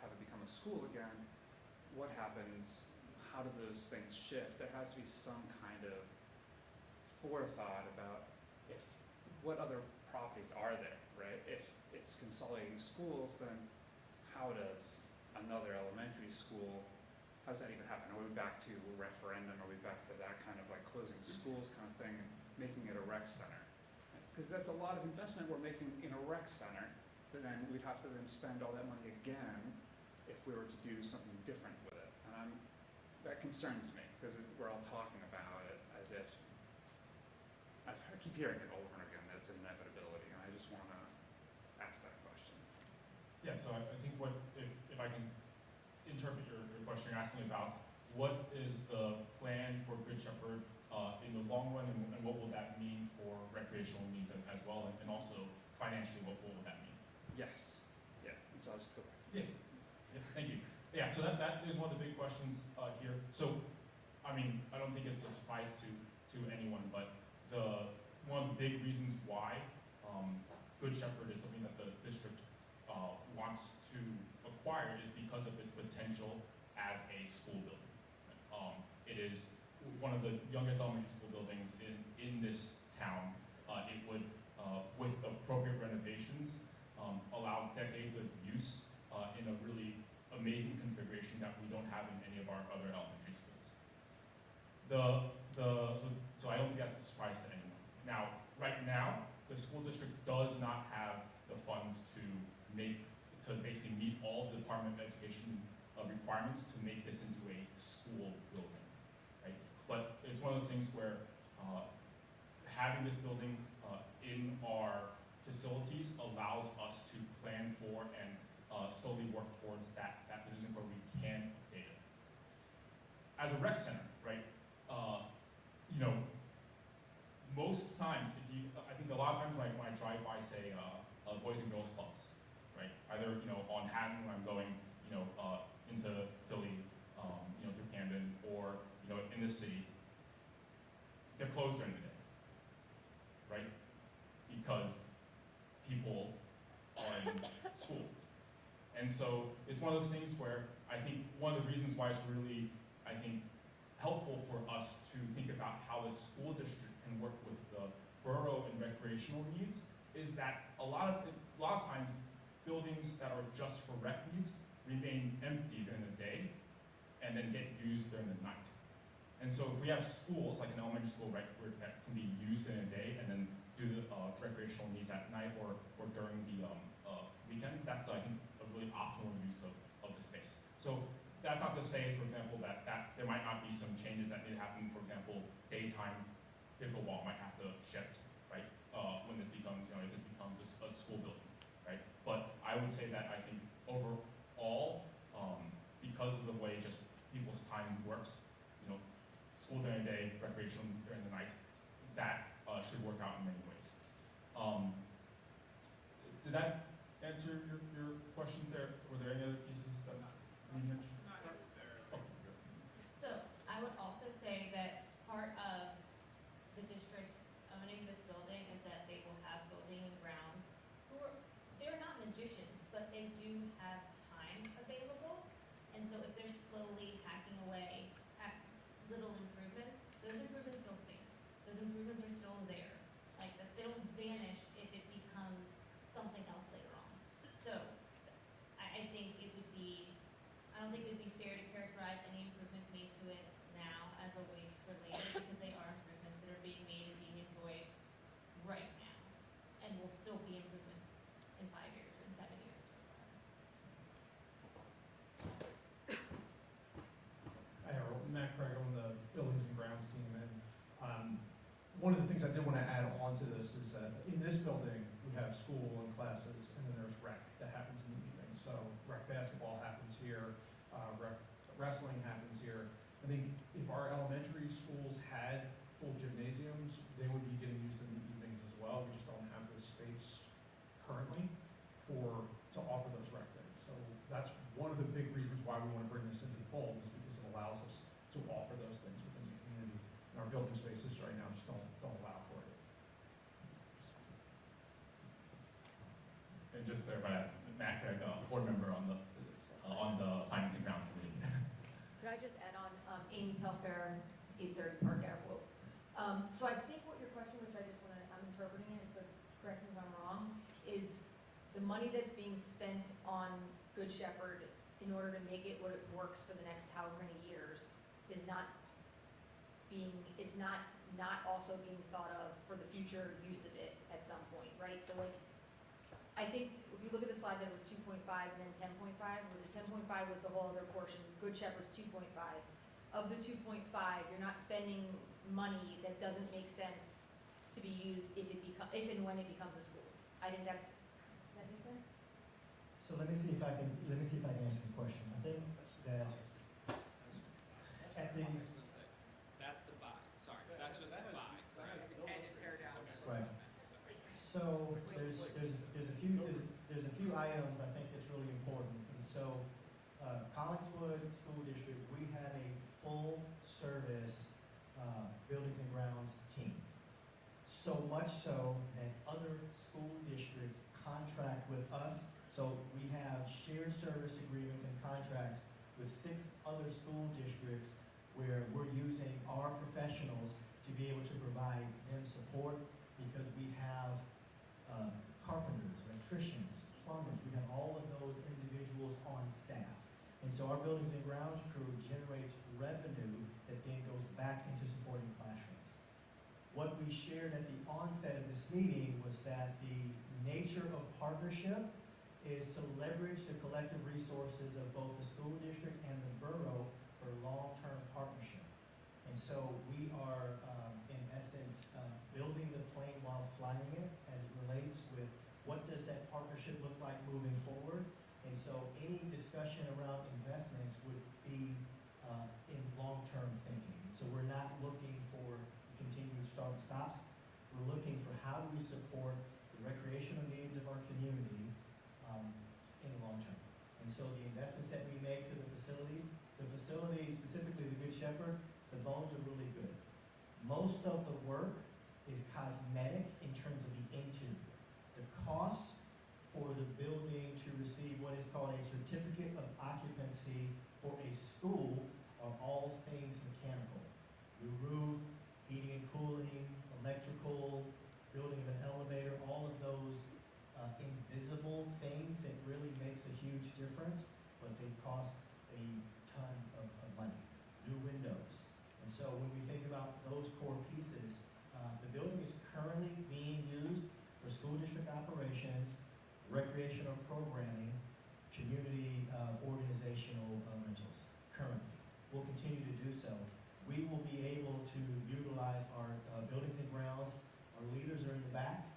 have it become a school again, what happens? How do those things shift? There has to be some kind of forethought about what other properties are there, right? If it's consolidating schools, then how does another elementary school, how does that even happen? Are we back to a referendum? Are we back to that kind of like closing schools kind of thing and making it a rec center? Because that's a lot of investment we're making in a rec center, but then we'd have to then spend all that money again if we were to do something different with it. And that concerns me. because we're all talking about it as if, keep hearing it over and again, that it's an inevitability, and I just want to ask that question. Yeah, so I think what, if I can interpret your question, you're asking about what is the plan for Good Shepherd in the long run, and what will that mean for recreational needs as well, and also financially, what will that mean? Yes. Yeah, so I'll just go back. Yes. Yeah, thank you. Yeah, so that is one of the big questions here. So, I mean, I don't think it's a surprise to anyone, but one of the big reasons why Good Shepherd is something that the district wants to acquire is because of its potential as a school building. It is one of the youngest elementary school buildings in this town. It would, with appropriate renovations, allow decades of use in a really amazing configuration that we don't have in any of our other elementary schools. So I don't think that's a surprise to anyone. Now, right now, the school district does not have the funds to basically meet all of the Department of Education requirements to make this into a school building, right? But it's one of those things where having this building in our facilities allows us to plan for and slowly work towards that position where we can update it. As a rec center, right? You know, most times, I think a lot of times when I drive by, say, Boys and Girls Clubs, right? Either, you know, on Hatton when I'm going, you know, into Philly, you know, through Camden, or, you know, in the city, they're closed during the day, right? Because people are in school. And so it's one of those things where I think one of the reasons why it's really, I think, helpful for us to think about how the school district can work with the borough and recreational needs is that a lot of times buildings that are just for rec needs remain empty during the day and then get used during the night. And so if we have schools, like an elementary school, right, where that can be used in a day and then do the recreational needs at night or during the weekends, that's, I think, a really optimal use of the space. So that's not to say, for example, that there might not be some changes that need to happen. For example, daytime pickleball might have to shift, right, when this becomes, you know, if this becomes a school building, right? But I would say that I think overall, because of the way just people's time works, you know, school during the day, recreation during the night, that should work out in many ways. Did that answer your questions there? Were there any other pieces that we mentioned? Not necessarily. Okay, good. So I would also say that part of the district owning this building is that they will have building and grounds they're not magicians, but they do have time available. And so if they're slowly hacking away at little improvements, those improvements still stand. Those improvements are still there. Like that they don't vanish if it becomes something else later on. So I think it would be, I don't think it would be fair to characterize any improvements made to it now as a waste for later because they are improvements that are being made and being enjoyed right now and will still be improvements in 5 years or in 7 years or whatever. Hi, Harold. Matt Craig on the Buildings and Grounds team, and one of the things I did want to add on to this is that in this building, we have school and classes, and then there's rec that happens in the evening. So rec basketball happens here, rec wrestling happens here. I think if our elementary schools had full gymnasiums, they would be getting used in the evenings as well. We just don't have the space currently to offer those rec things. So that's one of the big reasons why we want to bring this into the fold is because it allows us to offer those things within the community. And our building spaces right now just don't allow for it. And just to clarify, that's Matt Craig, board member on the Finance and Grounds Committee. Could I just add on, Amy Telfair, 830 Park Ave. So I think what your question, which I'm interpreting it, so correct me if I'm wrong, is the money that's being spent on Good Shepherd in order to make it what it works for the next however many years is not also being thought of for the future use of it at some point, right? So like, I think if you look at the slide that it was 2.5 and then 10.5, was it 10.5 was the whole other portion, Good Shepherd's 2.5. of the 2.5, you're not spending money that doesn't make sense to be used if and when it becomes a school. I think does that make sense? So let me see if I can answer the question. I think that at the, That's the buy, sorry, that's just the buy, correct? And to tear down. right. So there's a few items I think that's really important. And so, Collingswood School District, we have a full service, buildings and grounds team. So much so that other school districts contract with us. So we have shared service agreements and contracts with 6 other school districts where we're using our professionals to be able to provide them support, because we have carpenters, electricians, plumbers, we have all of those individuals on staff. And so our buildings and grounds crew generates revenue that then goes back into supporting classrooms. What we shared at the onset of this meeting was that the nature of partnership is to leverage the collective resources of both the school district and the borough for long-term partnership. And so we are, in essence, building the plane while flying it as it relates with what does that partnership look like moving forward. And so any discussion around investments would be in long-term thinking. And so we're not looking for continued start and stops. We're looking for how do we support the recreational needs of our community in the long term. And so the investments that we make to the facilities, specifically the Good Shepherd, the bones are really good. Most of the work is cosmetic in terms of the interior. The cost for the building to receive what is called a certificate of occupancy for a school are all things mechanical. The roof, heating and cooling, electrical, building of an elevator, all of those invisible things that really makes a huge difference, but they cost a ton of money. New windows. And so when we think about those core pieces, the building is currently being used for school district operations, recreational programming, community organizational rentals currently. We'll continue to do so. We will be able to utilize our buildings and grounds, our leaders are in the back,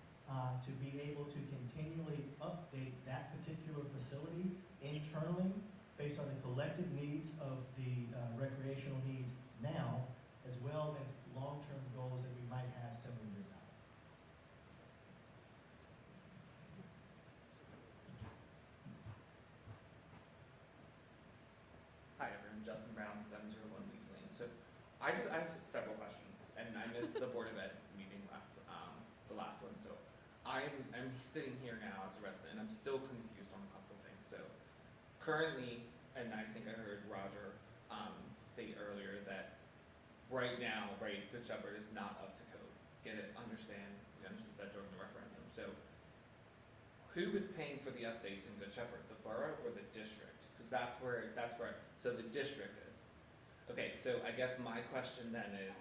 to be able to continually update that particular facility internally based on the collective needs of the recreational needs now, as well as long-term goals that we might have several years out. Hi everyone, Justin Brown, 701 Leeds Lane. So I have several questions, and I missed the Board of Ed meeting the last one. So I'm sitting here now as a resident, and I'm still confused on a couple of things. So currently, and I think I heard Roger state earlier that right now, Good Shepherd is not up to code. Get it? Understand? We understood that during the referendum. So who is paying for the updates in Good Shepherd, the borough or the district? Because that's where, so the district is. Okay, so I guess my question then is,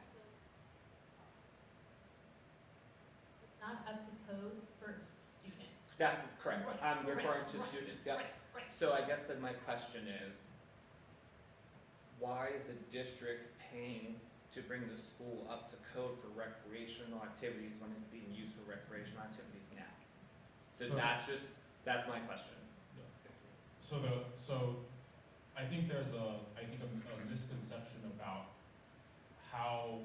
It's not up to code for students. that's correct, Right, I'm referring to right, students, yeah. Right. So I guess then my question is, why is the district paying to bring the school up to code for recreational activities when it's being used for recreational activities now? So that's my question. So I think there's a misconception about how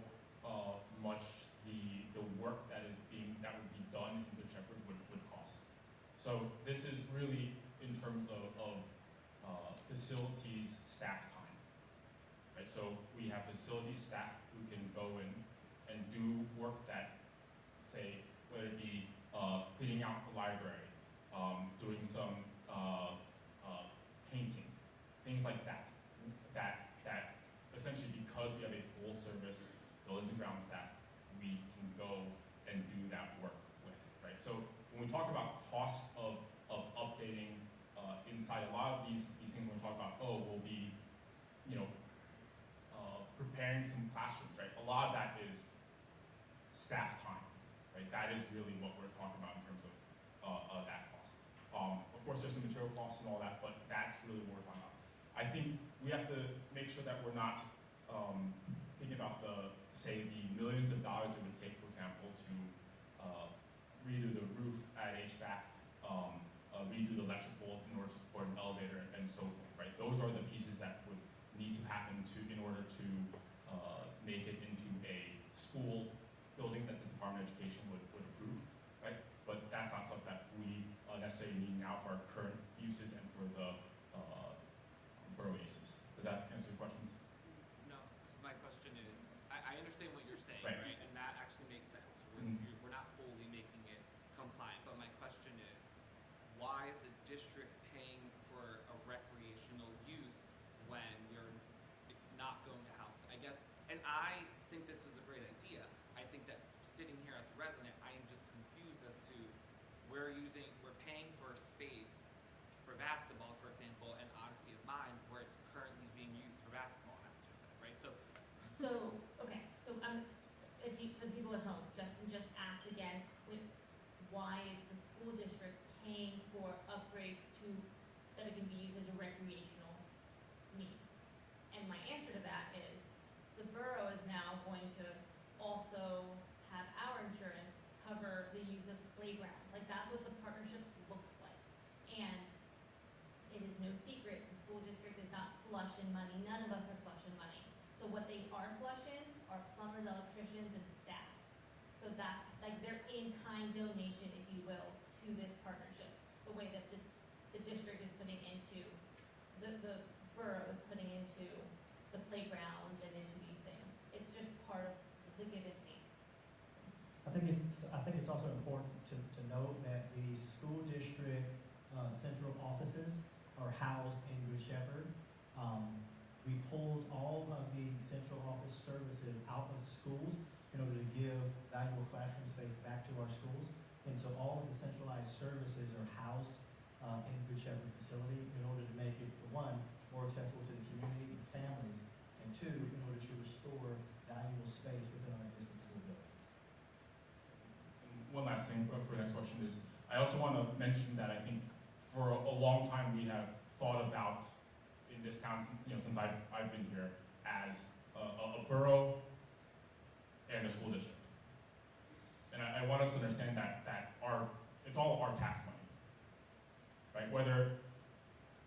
much the work that would be done in Good Shepherd would cost. So this is really in terms of facilities staff time, right? So we have facilities staff who can go in and do work that, say, whether it be cleaning out the library, doing some painting, things like that. That essentially, because we have a full service buildings and ground staff, we can go and do that work with, right? So when we talk about cost of updating inside, a lot of these things when we talk about, we'll be, preparing some classrooms, right? A lot of that is staff time, right? That is really what we're talking about in terms of that cost. Of course, there's some material costs and all that, but that's really what we're talking about. I think we have to make sure that we're not thinking about the millions of dollars it would take, for example, to redo the roof at HVAC, redo the electrical in order to support an elevator and so forth, right? Those are the pieces that would need to happen in order to make it into a school building that the Department of Education would approve, right? But that's not stuff that we necessarily need now for our current uses and for the borough uses. Does that answer your questions? No, 'cause my question is, I understand what you're saying, Right. right? And that actually makes sense. We're not fully making it compliant, but my question is, why is the district paying for a recreational use when it's not going to house? I guess, and I think this is a great idea. I think that sitting here as a resident, I am just confused as to we're paying for space for basketball, for example, and Odyssey of Mind, where it's currently being used for basketball, I have to say, right? So Okay, so for the people at home, Justin just asked again, why is the school district paying for upgrades that can be used as a recreational need? And my answer to that is, the borough is now going to also have our insurance cover the use of playgrounds. Like, that's what the partnership looks like. And it is no secret, the school district is not flush in money. None of us are flush in money. So what they are flush in are plumbers, electricians, and staff. So that's like their in-kind donation, if you will, to this partnership. The way that the district is putting into, the borough is putting into the playgrounds and into these things. It's just part of the give and take. I think it's also important to note that the school district central offices are housed in Good Shepherd. We pulled all of the central office services out of schools in order to give valuable classroom space back to our schools. And so all of the centralized services are housed in the Good Shepherd facility in order to make it, for one, more accessible to the community and families, and two, in order to restore valuable space within our existing school buildings. And one last thing for the next question is, I also want to mention that I think for a long time we have thought about in this town, since I've been here, as a borough and a school district. And I want us to understand that it's all our tax money, right? Whether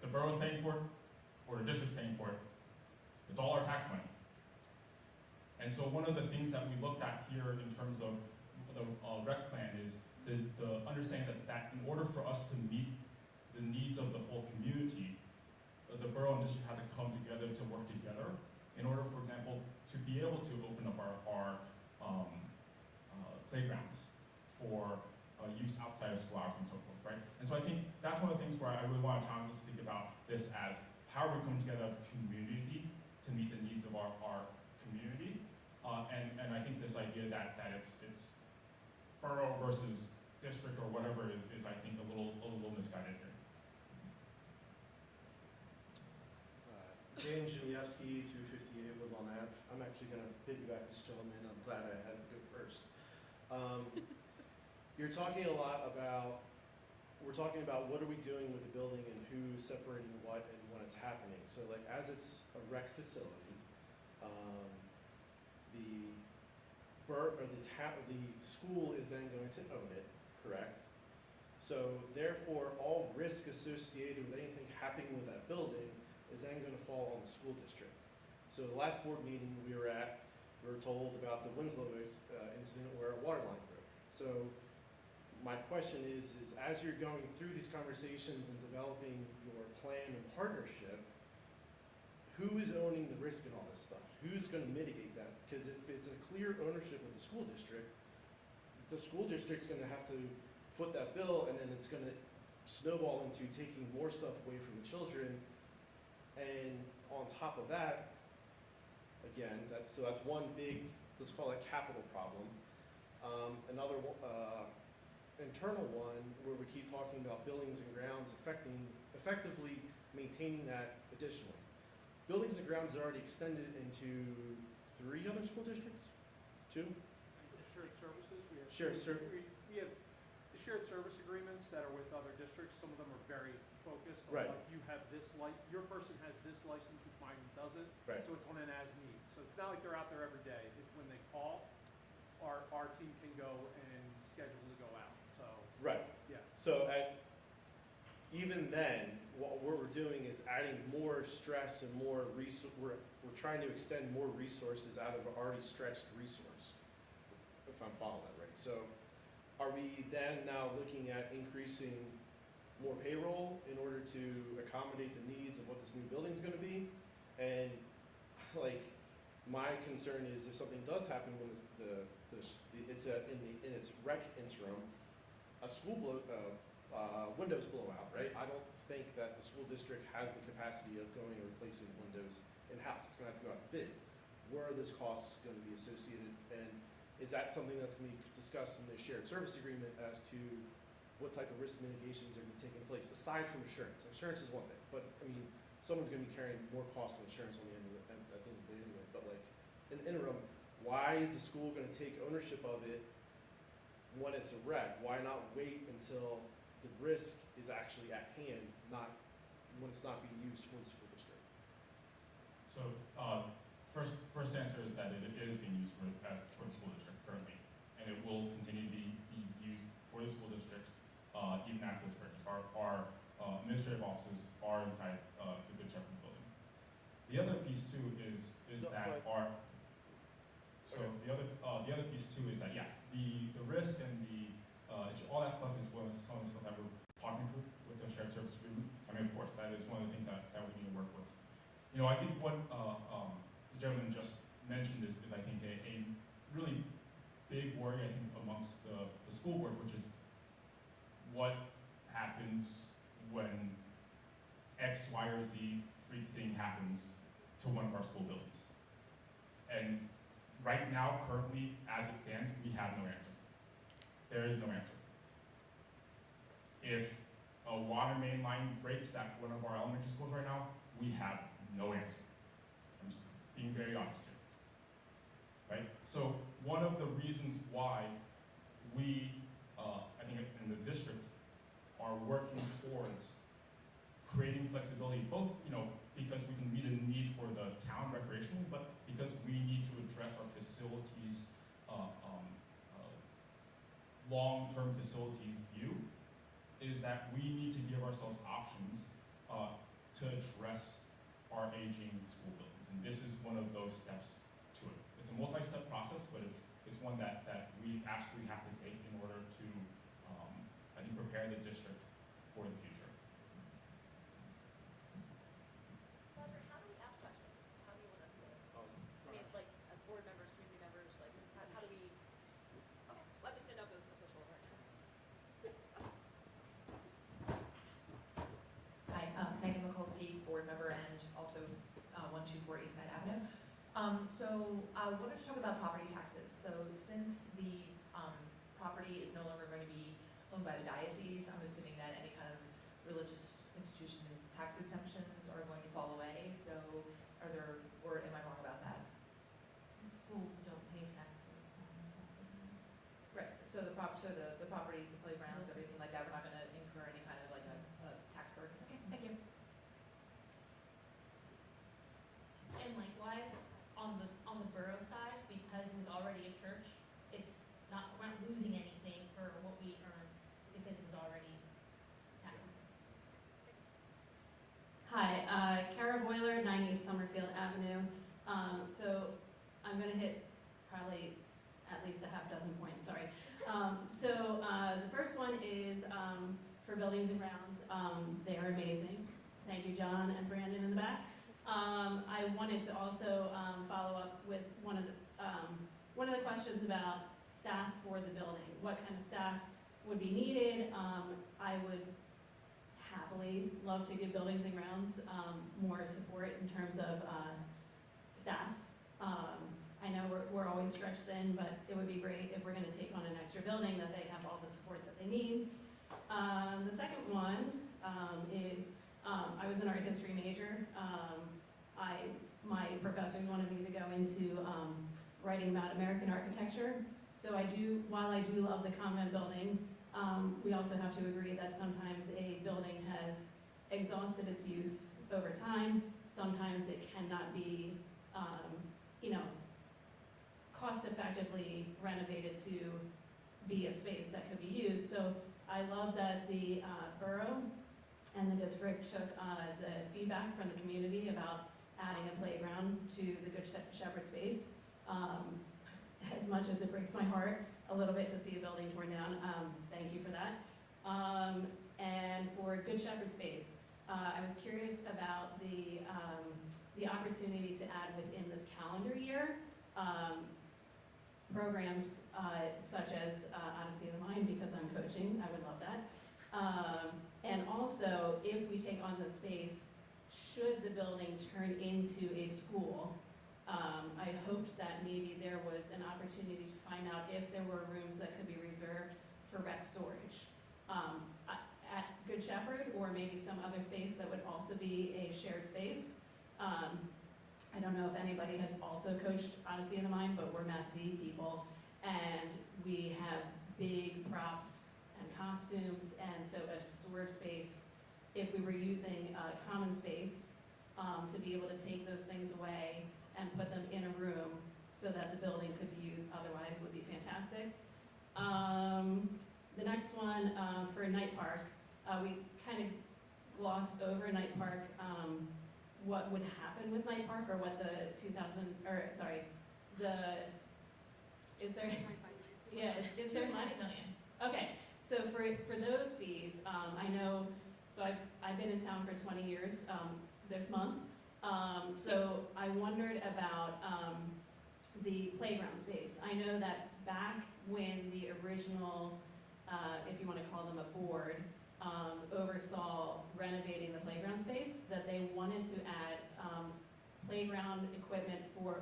the borough's paying for it or the district's paying for it, it's all our tax money. And so one of the things that we looked at here in terms of the rec plan is the understanding that in order for us to meet the needs of the whole community, the borough and district had to come together to work together in order, for example, to be able to open up our playgrounds for use outside of school hours and so forth, right? And so I think that's one of the things where I really want to challenge us to think about this as how are we coming together as a community to meet the needs of our community, and I think this idea that it's borough versus district or whatever is I think a little misguided here. James Jimiewski, 258 Woodlawn Ave. I'm actually going to piggyback this gentleman. I'm glad I had to go first. You're talking a lot about, we're talking about what are we doing with the building and who's separating what and when it's happening. So like as it's a rec facility, the school is then going to own it, correct? So therefore, all risk associated with anything happening with that building is then going to fall on the school district. So the last board meeting we were at, we were told about the Winslow incident where a water line broke. So my question is as you're going through these conversations and developing your plan and partnership, who is owning the risk in all this stuff? Who's going to mitigate that? Because if it's a clear ownership of the school district's going to have to foot that bill, and then it's going to snowball into taking more stuff away from the children. And on top of that, again, that's one big, let's call it capital problem. Another internal one where we keep talking about buildings and grounds effectively maintaining that additionally. Buildings and grounds are already extended into 3 other school districts? 2? Shared services, Shared services. we have the shared service agreements that are with other districts, some of them are very focused. on, Right. Like you have this your person has this license, which mine doesn't. Right. So it's on an as need. So it's not like they're out there every day. It's when they call, our team can go and schedule to go out. So, Right. yeah. So even then, what we're doing is adding more stress and more we're trying to extend more resources out of an already stretched resource, if I'm following that right. So are we then now looking at increasing more payroll in order to accommodate the needs of what this new building's gonna be? And like, my concern is if something does happen when in its rec interim, windows blow out, right? I don't think that the school district has the capacity of going and replacing windows in-house. It's gonna have to go out to bid. Where are those costs gonna be associated? And is that something that's gonna be discussed in the shared service agreement as to what type of risk mitigations are gonna be taking place, aside from insurance? Insurance is one thing, but I mean, someone's gonna be carrying more costs of insurance on the end of at the end of the day anyway. But like, in the interim, why is the school gonna take ownership of it when it's a wreck? Why not wait until the risk is actually at hand, not when it's not being used for the school district? So, first answer is that it is being used for the school district currently, and it will continue to be used for the school district, even after this purchase. Our administrative offices are inside, the Good Shepherd building. The other piece too is No, that but- the other piece too is that, yeah, the risk and all that stuff is some of the stuff that we're talking through with the shared service agreement. I mean, of course, that is one of the things that we need to work with. You know, I think what the gentleman just mentioned is I think a really big worry, I think, amongst the school board, which is what happens when X, Y, or Z freak thing happens to one of our school buildings. And right now, currently, as it stands, we have no answer. There is no answer. If a water main line breaks at one of our elementary schools right now, we have no answer. I'm just being very honest here. Right? So one of the reasons why we, I think in the district, are working towards creating flexibility, both, you know, because we can meet a need for the town recreationally, but because we need to address our facilities, long-term facilities view, is that we need to give ourselves options to address our aging school buildings. And this is one of those steps to it. It's a multi-step process, but it's one that we absolutely have to take in order to, I think, prepare the district for the future. Roger, how do we ask questions? How do you want us to? I mean, like, as board members, community members, like, how do we? Okay, well, I just didn't know if it was an official right now. Hi, Megan Mikulski, board member and also 124 East Side Avenue. So I wanted to talk about property taxes. So since the property is no longer going to be owned by the diocese, I'm assuming that any kind of religious institution tax exemptions are going to fall away. So are there, or am I wrong about that? Schools don't pay taxes on property. Right, so the properties, the playgrounds, everything like that, we're not gonna incur any kind of like a tax burden? Okay, thank you. And likewise, on the borough side, because it was already a church, we're not losing anything for what we earned because it was already tax exempt. Hi, Kara Boiler, 90 Summerfield Avenue. So I'm gonna hit probably at least a half dozen points, sorry. The first one is for buildings and grounds. They are amazing. Thank you, John and Brandon in the back. I wanted to also follow up with one of the questions about staff for the building. What kind of staff would be needed? I would happily love to give buildings and grounds more support in terms of staff. I know we're always stretched thin, but it would be great if we're going to take on an extra building that they have all the support that they need. The second one is I was an art history major. My professors wanted me to go into writing about American architecture. So while I do love the convent building, we also have to agree that sometimes a building has exhausted its use over time. Sometimes it cannot be, you know, cost effectively renovated to be a space that could be used. So I love that the borough and the district took the feedback from the community about adding a playground to the Good Shepherd space. As much as it breaks my heart a little bit to see a building torn down, thank you for that. And for Good Shepherd space, I was curious about the opportunity to add within this calendar year programs such as Odyssey of the Mind, because I'm coaching, I would love that. And also, if we take on the space, should the building turn into a school, I hoped that maybe there was an opportunity to find out if there were rooms that could be reserved for rec storage at Good Shepherd, or maybe some other space that would also be a shared space. I don't know if anybody has also coached Odyssey of the Mind, but we're messy people, and we have big props and costumes, and so a storage space, if we were using a common space, to be able to take those things away and put them in a room so that the building could be used otherwise would be fantastic. The next one, for Night Park, we kind of glossed over Night Park, what would happen with Night Park, or what the is there, yeah, is there money? 290 million. Okay, so for those fees, I know, so I've been in town for 20 years, this month. So I wondered about, the playground space. I know that back when the original, if you wanna call them a board, oversaw renovating the playground space, that they wanted to add, playground equipment for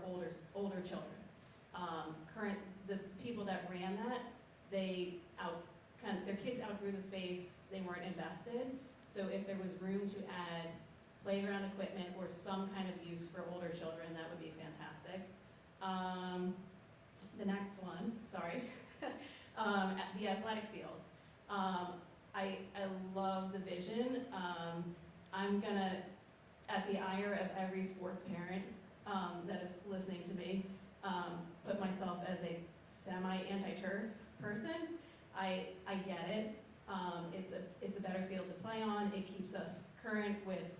older children. The people that ran that, their kids outgrew the space, they weren't invested. So if there was room to add playground equipment or some kind of use for older children, that would be fantastic. The next one, sorry, at the athletic fields. I love the vision. I'm gonna, at the ire of every sports parent that is listening to me, put myself as a semi-anti-turf person. I get it. It's a better field to play on. It keeps us current with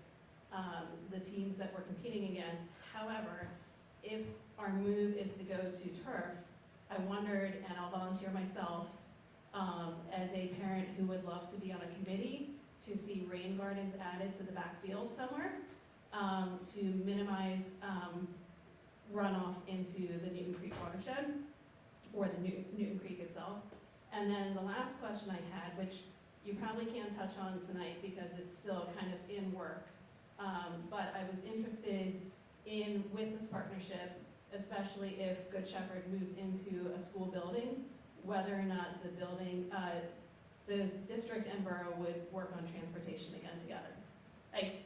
the teams that we're competing against. However, if our move is to go to turf, I wondered, and I'll volunteer myself, as a parent who would love to be on a committee, to see rain gardens added to the backfield somewhere, to minimize runoff into the Newton Creek watershed, or the Newton Creek itself. And then the last question I had, which you probably can't touch on tonight because it's still kind of in work, but I was interested in, with this partnership, especially if Good Shepherd moves into a school building, whether or not the building, the district and borough would work on transportation again together. Thanks.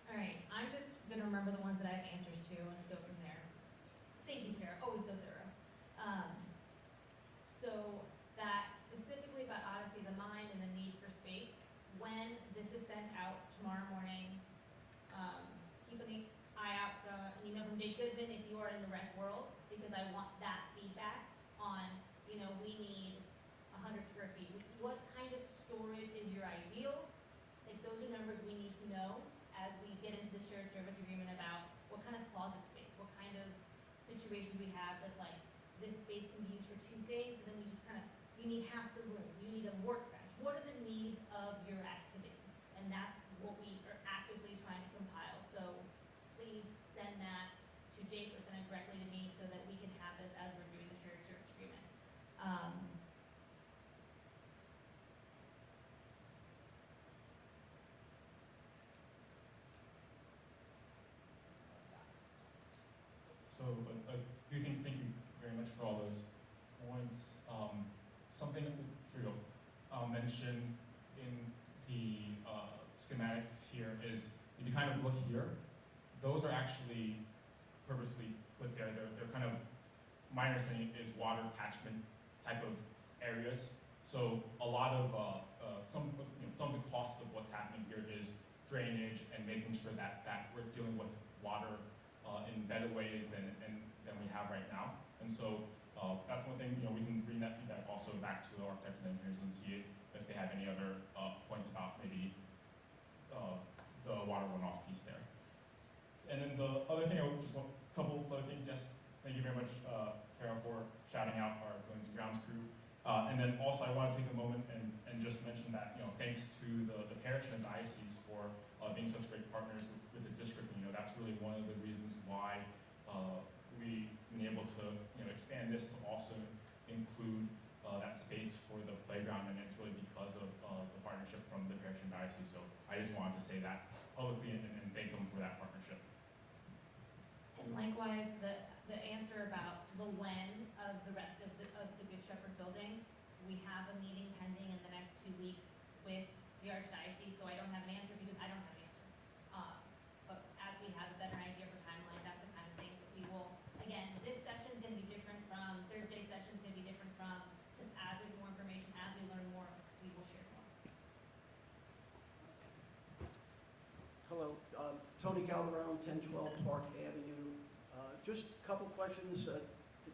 All right, I'm just gonna remember the ones that I have answers to and go from there. Thank you, Kara, always so thorough. So that specifically about Odyssey of the Mind and the need for space, when this is sent out tomorrow morning, keep an eye out for an email from Jake Goodman if you are in the rec world, because I want that feedback on, we need 100 square feet. What kind of storage is your ideal? Like, those are numbers we need to know as we get into the shared service agreement about what kind of closet space, what kind of situation we have that, like, this space can be used for two things, and then we just kind of, you need half the room, you need a workbench. What are the needs of your activity? And that's what we are actively trying to compile. So please send that to Jake or send it directly to me so that we can have this as we're doing the shared service agreement. So a few things, thank you very much for all those points. Something, here we go, mentioned in the schematics here is, if you kind of look here, those are actually purposely put there. They're kind of, my understanding is water catchment type of areas. So a lot of some of the costs of what's happening here is drainage and making sure that we're dealing with water in better ways than we have right now. And so that's one thing, we can bring that feedback also back to the architects and engineers and see if they have any other points about maybe the water runoff piece there. And then the other thing, a couple other things, yes, thank you very much, Carol, for shouting out our Buildings and Grounds crew. And then also I want to take a moment and just mention that, thanks to the parish and diocese for being such great partners with the district. That's really one of the reasons why we've been able to expand this to also include that space for the playground, and it's really because of the partnership from the parish and diocese. So I just wanted to say that publicly and thank them for that partnership. And likewise, the answer about the when of the rest of the Good Shepherd building, we have a meeting pending in the next 2 weeks with the Archdiocese, so I don't have an answer because I don't have an answer. But as we have a better idea of a timeline, that's the kind of things that we will, again, this session is going to be different from, Thursday's session is going to be different from, because as there's more information, as we learn more, we will share more. Hello, Tony Calderon, 1012 Park Avenue. Just a couple questions.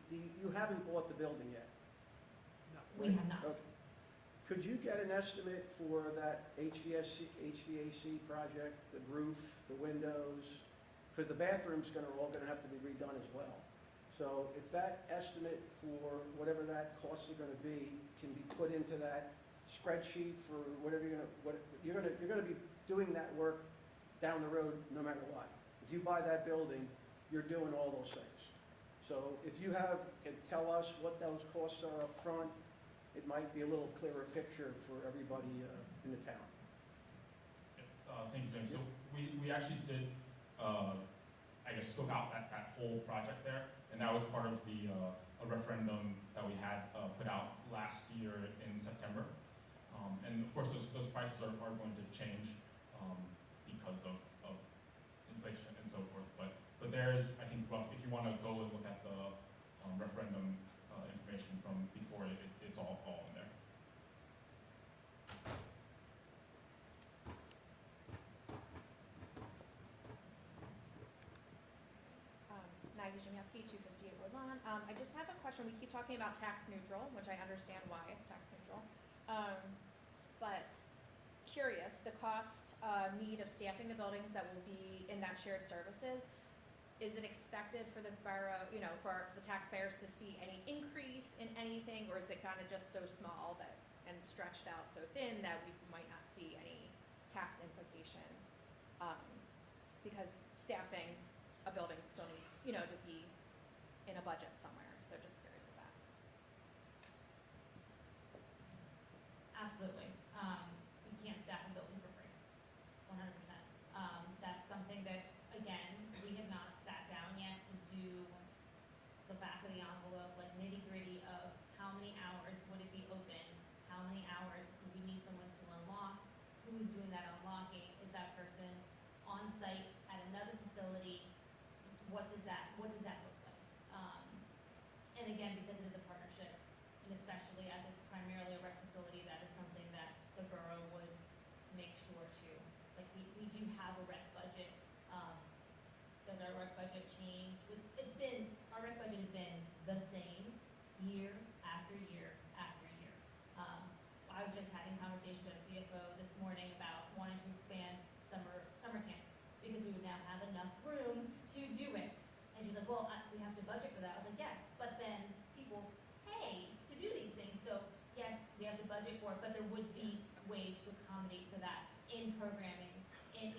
You haven't bought the building yet? We have not. Okay. Could you get an estimate for that HVAC project, the roof, the windows? Because the bathroom's all gonna have to be redone as well. So if that estimate for whatever that costs are gonna be can be put into that spreadsheet for whatever you're gonna be doing that work down the road no matter what. If you buy that building, you're doing all those things. So if you can tell us what those costs are up front, it might be a little clearer picture for everybody in the town. Thank you, Jim. So we actually did, scope out that whole project there, and that was part of the a referendum that we had put out last year in September. And of course, those prices are going to change because of inflation and so forth. But there's, I think, if you want to go and look at the referendum information from before, it's all in there. Maggie Jamielski, 258 Woodlawn. I just have a question. We keep talking about tax neutral, which I understand why it's tax neutral. But curious, the cost need of staffing the buildings that will be in that shared services, is it expected for the borough, for the taxpayers to see any increase in anything, or is it kind of just so small and stretched out so thin that we might not see any tax implications? Because staffing a building still needs, to be in a budget somewhere. So just curious of that. Absolutely. You can't staff a building for free, 100%. That's something that, again, we have not sat down yet to do the back of the envelope, like nitty-gritty of how many hours would it be open, how many hours do we need someone to unlock, who's doing that unlocking, is that person on site at another facility, what does that look like? And again, because it is a partnership, and especially as it's primarily a rec facility, that is something that the borough would make sure to, we do have a rec budget. Does our rec budget change? Our rec budget has been the same year after year after year. I was just having conversations with a CFO this morning about wanting to expand summer camp because we would now have enough rooms to do it. And she's like, well, we have to budget for that. I was like, yes, but then people pay to do these things. So yes, we have to budget for it, but there would be ways to accommodate for that in programming. And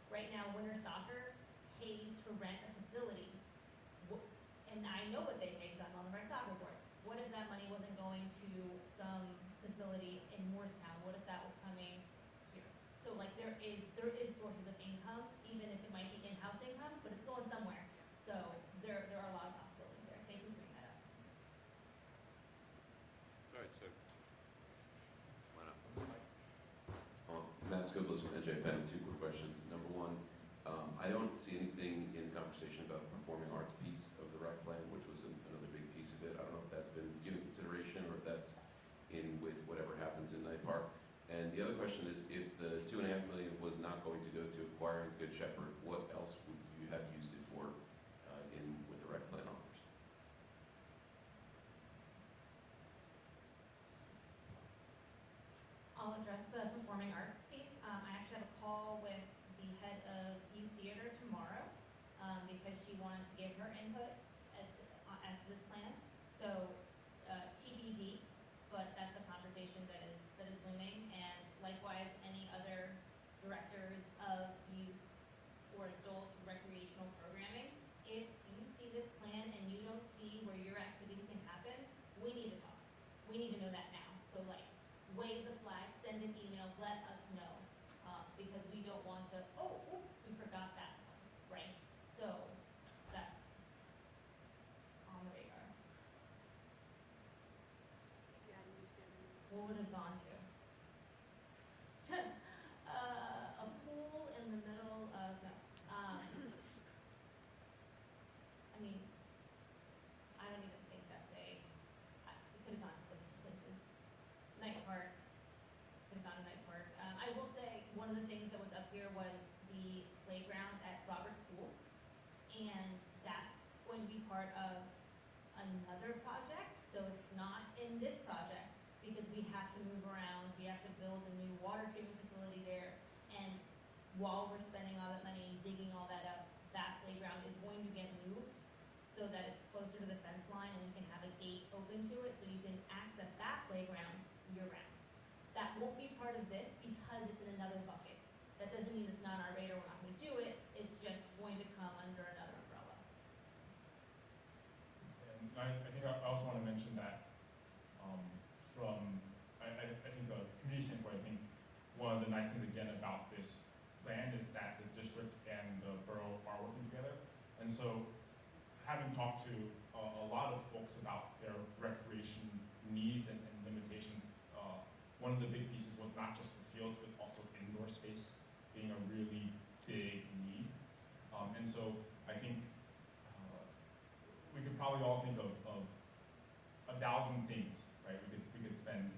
right now, winter soccer pays to rent a facility. And I know what they pay because I'm on the rec soccer board. What if that money wasn't going to some facility in Morristown? What if that was coming here? So there is sources of income, even if it might be in-house income, but it's going somewhere. So there are a lot of possibilities there. Thank you for bringing that up. All right, so why not? Matt Skoblos from NJPen. 2 quick questions. Number one, I don't see anything in the conversation about the performing arts piece of the rec plan, which was another big piece use of it. I don't know if that's been given consideration or if that's in with whatever happens in Night Park. And the other question is, if the $2.5 million was not going to go to acquiring Good Shepherd, what else would you have used it for in with the rec plan offers? I'll address the performing arts piece. I actually have a call with the head of youth theater tomorrow, because she wanted to give her input as to this plan. So, TBD, but that's a conversation that is looming, and likewise, any other directors of youth or adult recreational programming, if you see this plan and you don't see where your activity can happen, we need to talk. We need to know that now. So like, wave the flag, send an email, let us know, because we don't want to, oh, oops, we forgot that one, right? So, that's on the radar. What would it have gone to? A pool in the middle of, no. I mean, I don't even think that's it could have gone to some places. Night Park, could have gone to Night Park. I will say, one of the things that was up here was the playground at Robert's Pool. And that's going to be part of another project, so it's not in this project, because we have to move around, we have to build a new water treatment facility there, and while we're spending all that money and digging all that up, that playground is going to get moved so that it's closer to the fence line and we can have a gate open to it so you can access that playground year-round. That won't be part of this because it's in another bucket. That doesn't mean it's not on our radar, we're not gonna do it, it's just going to come under another umbrella. And I think I also want to mention that I think a community standpoint, I think one of the nice things again about this plan is that the district and the borough are working together. And so having talked to a lot of folks about their recreation needs and limitations, one of the big pieces was not just the fields, but also indoor space being a really big need. And so I think we could probably all think of 1,000 things, right? We could spend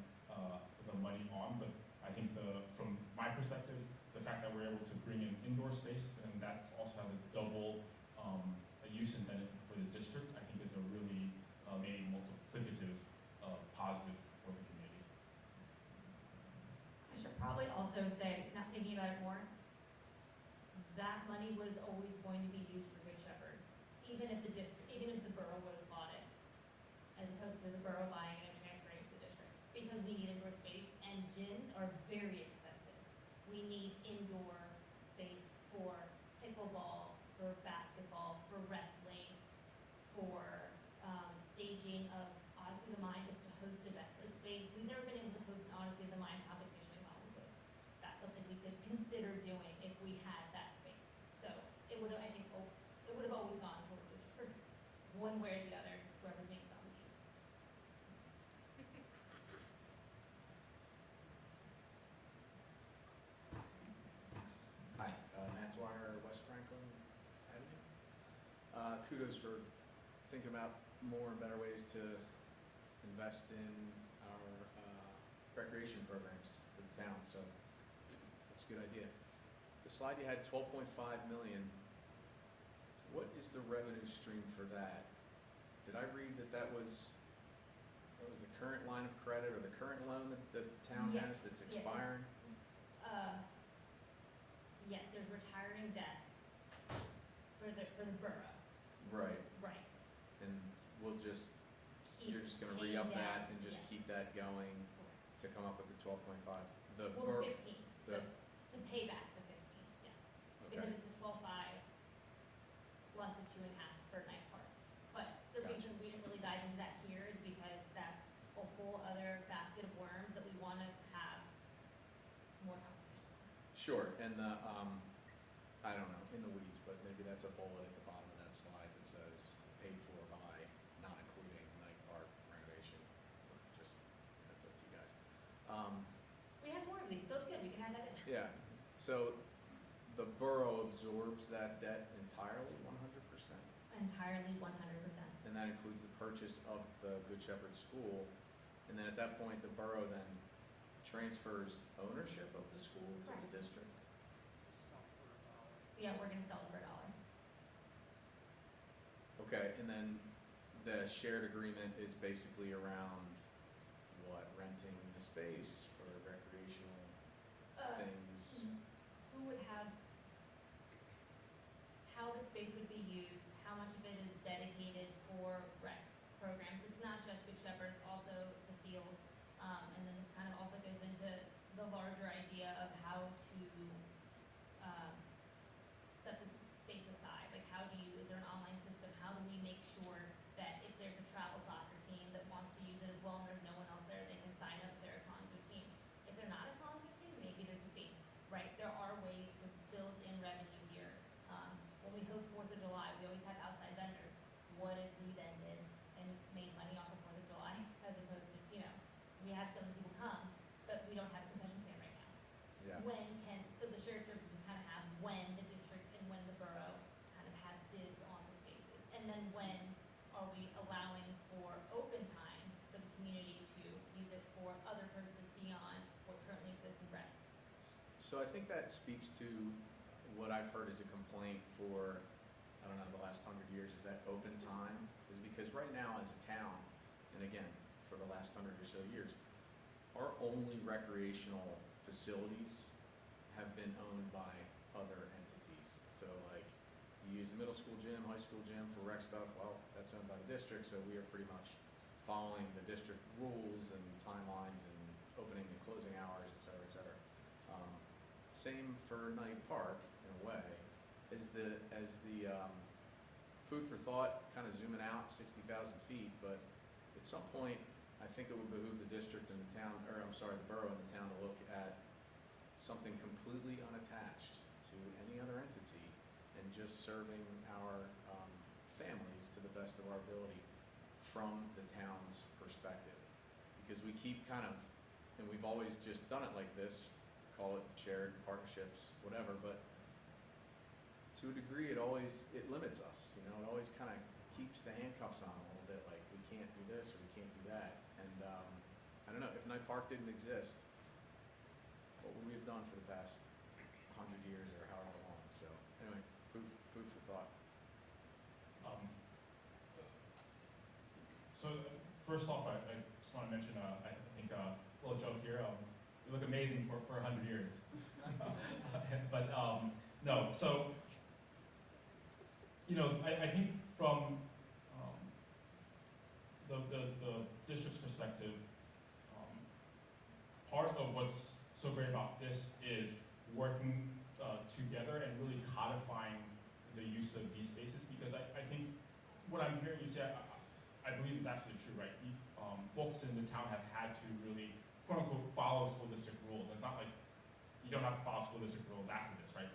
the money on, but I think from my perspective, the fact that we're able to bring in indoor space and that also has a double a use and benefit for the district, I think is a really maybe multiplicative positive for the community. I should probably also say, not thinking about it more, that money was always going to be used for Good Shepherd, even if the borough would have bought it, as opposed to the borough buying it and transferring it to the district, because we need indoor space and gyms are very expensive. We need indoor space for pickleball, for basketball, for wrestling, for staging of Odyssey of the Mind gets to host events. We've never been able to host an Odyssey of the Mind competition in Collingswood. That's something we could consider doing if we had that space. So it would have, I think, it would have always gone towards Good Shepherd, one way or the other, whoever's name is on the team. Hi, Matt Dwyer, West Franklin Avenue. Kudos for thinking about more and better ways to invest in our recreation programs for the town, so that's a good idea. The slide you had, 12.5 million. What is the revenue stream for that? Did I read that was the current line of credit or the current loan that the town has that's expiring? Yes, there's retiring debt for the borough. Right, Right. and you're just gonna Keep re-up paying that down, and just yes. keep that going Correct. to come up with the 12.5? The Well, borough, 15, the- to pay back the 15, yes. Because okay, it's a 12.5 plus the 2.5 for Night Park. But the Gotcha. reason we didn't really dive into that here is because that's a whole other basket of worms that we wanna have more conversations on. sure, and I don't know, in the weeds, but maybe that's a bullet at the bottom of that slide that says paid for by, not including Night Park renovation, or just, that's up to you guys. We have more of these, so it's good, we can add that in. Yeah, so the borough absorbs that debt entirely, 100%? I entirely 100%. And that includes the purchase of the Good Shepherd School. And then at that point, the borough then transfers ownership of the school to Correct. the district? Yeah, we're gonna sell it for $1. Okay, and then the shared agreement is basically around what, renting the space for recreational things? Who would have, how the space would be used, how much of it is dedicated for rec programs. It's not just Good Shepherd, it's also the fields. And then this kind of also goes into the larger idea of how to set this space aside. Like is there an online system? How do we make sure that if there's a travel soccer team that wants to use it as well and there's no one else there, they can sign up their Collingswood team. If they're not a Collingswood team, maybe there's a fee, right? There are ways to build in revenue here. When we host 4th of July, we always have outside vendors. What if we then did and made money off of 4th of July as opposed to, we have so many people come, but we don't have a concession stand right now. Yeah. So the shared services we kind of have when the district and when the borough kind of have dibs on the spaces. And then when are we allowing for open time for the community to use it for other purposes beyond what currently exists in rec? So I think that speaks to what I've heard as a complaint for, I don't know, the last 100 years, is that open time. Is because right now as a town, and again, for the last 100 or so years, our only recreational facilities have been owned by other entities. So like, you use the middle school gym, high school gym for rec stuff, well, that's owned by the district, so we are pretty much following the district rules and timelines and opening and closing hours, et cetera, et cetera. Same for Knight Park, in a way, as the food for thought, kind of zooming out 60,000 feet, but at some point, I think it would behoove the district and the town, or I'm sorry, the borough and the town to look at something completely unattached to any other entity and just serving our families to the best of our ability from the town's perspective. Because we keep kind of, and we've always just done it like this, call it shared partnerships, whatever, but to a degree, it limits us, it always kind of keeps the handcuffs on a little bit, like we can't do this or we can't do that. And I don't know, if Knight Park didn't exist, what would we have done for the past 100 years or however long? So anyway, food for thought. So first off, I just want to mention, I think a little joke here. You look amazing for 100 years. But no, so I think from the district's perspective, part of what's so great about this is working together and really codifying the use of these spaces, because I think what I'm hearing you say, I believe is absolutely true, right? Folks in the town have had to really, quote unquote, follow school district rules. It's not like you don't have to follow school district rules after this, right?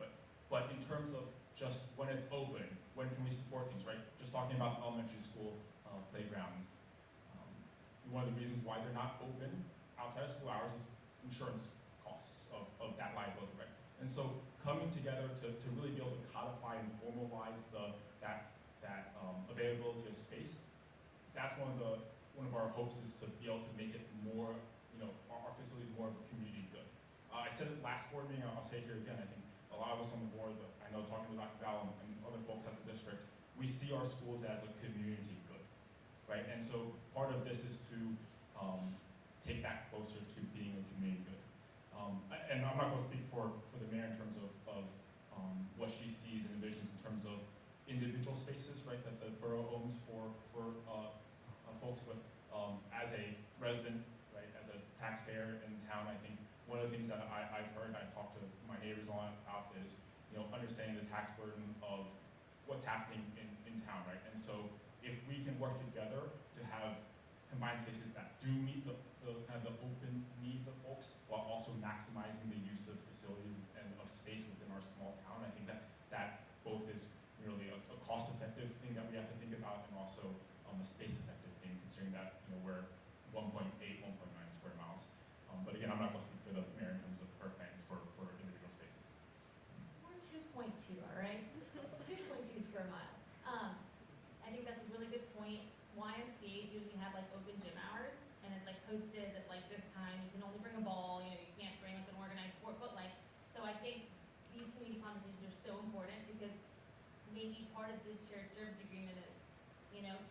But in terms of just when it's open, when can we support things, right? Just talking about elementary school playgrounds. One of the reasons why they're not open outside of school hours is insurance costs of that liability, right? And so coming together to really be able to codify and formalize that availability of space, that's one of our hopes, is to be able to make it more, our facilities more of a community good. I said it last board meeting, I'll say it here again. I think a lot of us on the board, I know talking to Dr. Bell and other folks at the district, we see our schools as a community good, right? And so part of this is to take that closer to being a community good. And I'm not going to speak for the mayor in terms of what she sees and envisions in terms of individual spaces, right, that the borough owns for folks, but as a resident, right, as a taxpayer in town, I think one of the things that I've heard, I've talked to my neighbors a lot about, is understanding the tax burden of what's happening in town, right? And so if we can work together to have combined spaces that do meet the kind of the open needs of folks while also maximizing the use of facilities and of space within our small town, I think that both is really a cost-effective thing that we have to think about, and also a space-effective thing, considering that we're 1.8, 1.9 square miles. But again, I'm not going to speak for the mayor in terms of her plans for individual spaces. We're 2.2, all right? 2.2 square miles. maybe part of this shared service agreement is,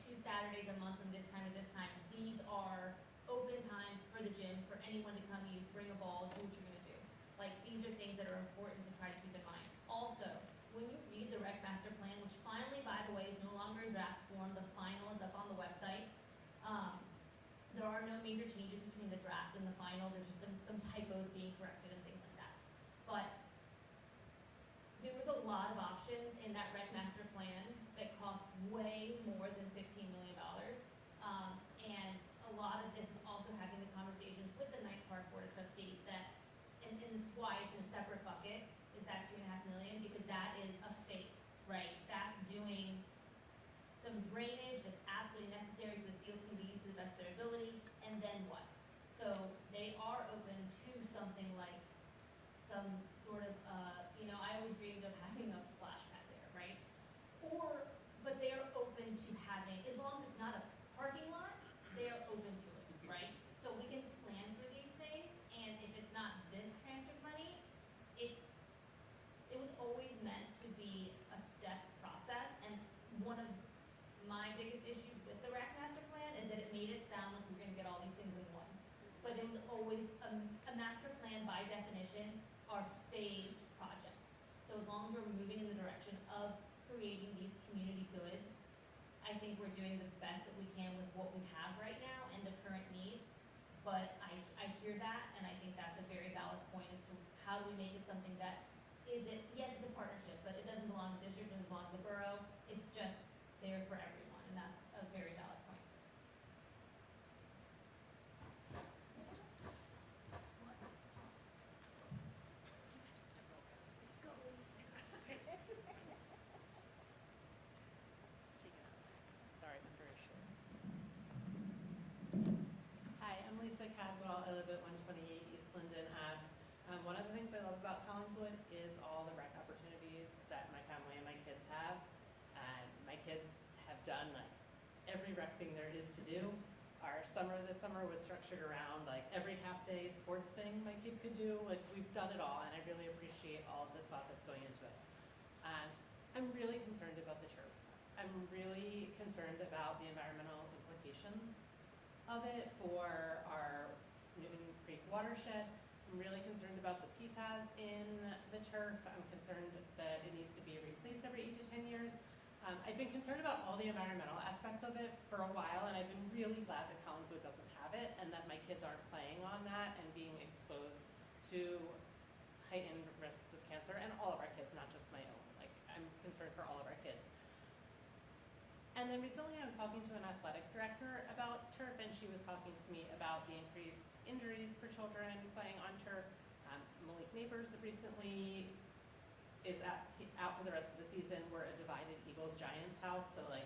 2 Saturdays a month from this time to this time, these are open times for the gym, for anyone to come use, bring a ball, do what you're gonna do. Like, these are things that are important to try to keep in mind. Also, when you read the rec master plan, which finally, by the way, is no longer in draft form, the final is up on the website. There are no major changes between the draft and the final, there's just some typos being corrected and things like that. But there was a lot of options in that rec master plan that cost way more than $15 million. And a lot of this is also having the conversations with the Knight Park Board of Trustees that, and it's why it's in a separate bucket, is that $2.5 million, because that is a phase, right? That's doing some drainage that's absolutely necessary so the fields can be used to the best of their ability, and then what? So they are open to something like some sort of, I always dreamed of having a splash pad there, right? But they are open to having, as long as it's not a parking lot, they are open to it, right? So we can plan for these things, and if it's not this tranche of money, it was always meant to be a step process, and one of my biggest issues with the rec master plan is that it made it sound like we're gonna get all these things in one. But it was always, a master plan by definition are phased projects. So as long as we're moving in the direction of creating these community goods, I think we're doing the best that we can with what we have right now and the current needs. But I hear that, and I think that's a very valid point as to how do we make it something that isn't, yes, it's a partnership, but it doesn't belong to the district, it doesn't belong to the borough. It's just there for everyone, and that's a very valid point. Sorry, I'm very short. Hi, I'm Lisa Caswell. I live at 128 East Linden Ave. One of the things I love about Collingswood is all the rec opportunities that my family and my kids have. My kids have done like every rec thing there is to do. Our summer this summer was structured around like every half-day sports thing my kid could do. Like, we've done it all, and I really appreciate all of this thought that's going into it. I'm really concerned about the turf. I'm really concerned about the environmental implications of it for our Newton Creek watershed. I'm really concerned about the PFAS in the turf. I'm concerned that it needs to be replaced every 8 to 10 years. I've been concerned about all the environmental aspects of it for a while, and I've been really glad that Collingswood doesn't have it and that my kids aren't playing on that and being exposed to heightened risks of cancer, and all of our kids, not just my own. Like, I'm concerned for all of our kids. And then recently I was talking to an athletic director about turf, and she was talking to me about the increased injuries for children playing on turf. Malik Neighbors recently is out for the rest of the season. We're a divided Eagles-Giants house, so like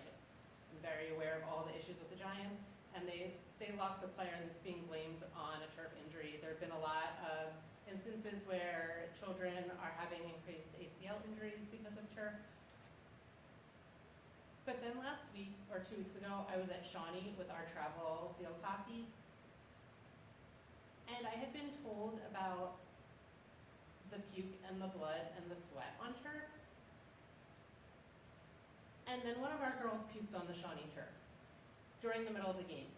I'm very aware of all the issues with the Giants. And they lost a player that's being blamed on a turf injury. There have been a lot of instances where children are having increased ACL injuries because of turf. But then last week, or 2 weeks ago, I was at Shawnee with our travel field hockey. And I had been told about the puke and the blood and the sweat on turf. And then one of our girls puked on the Shawnee turf during the middle of the game.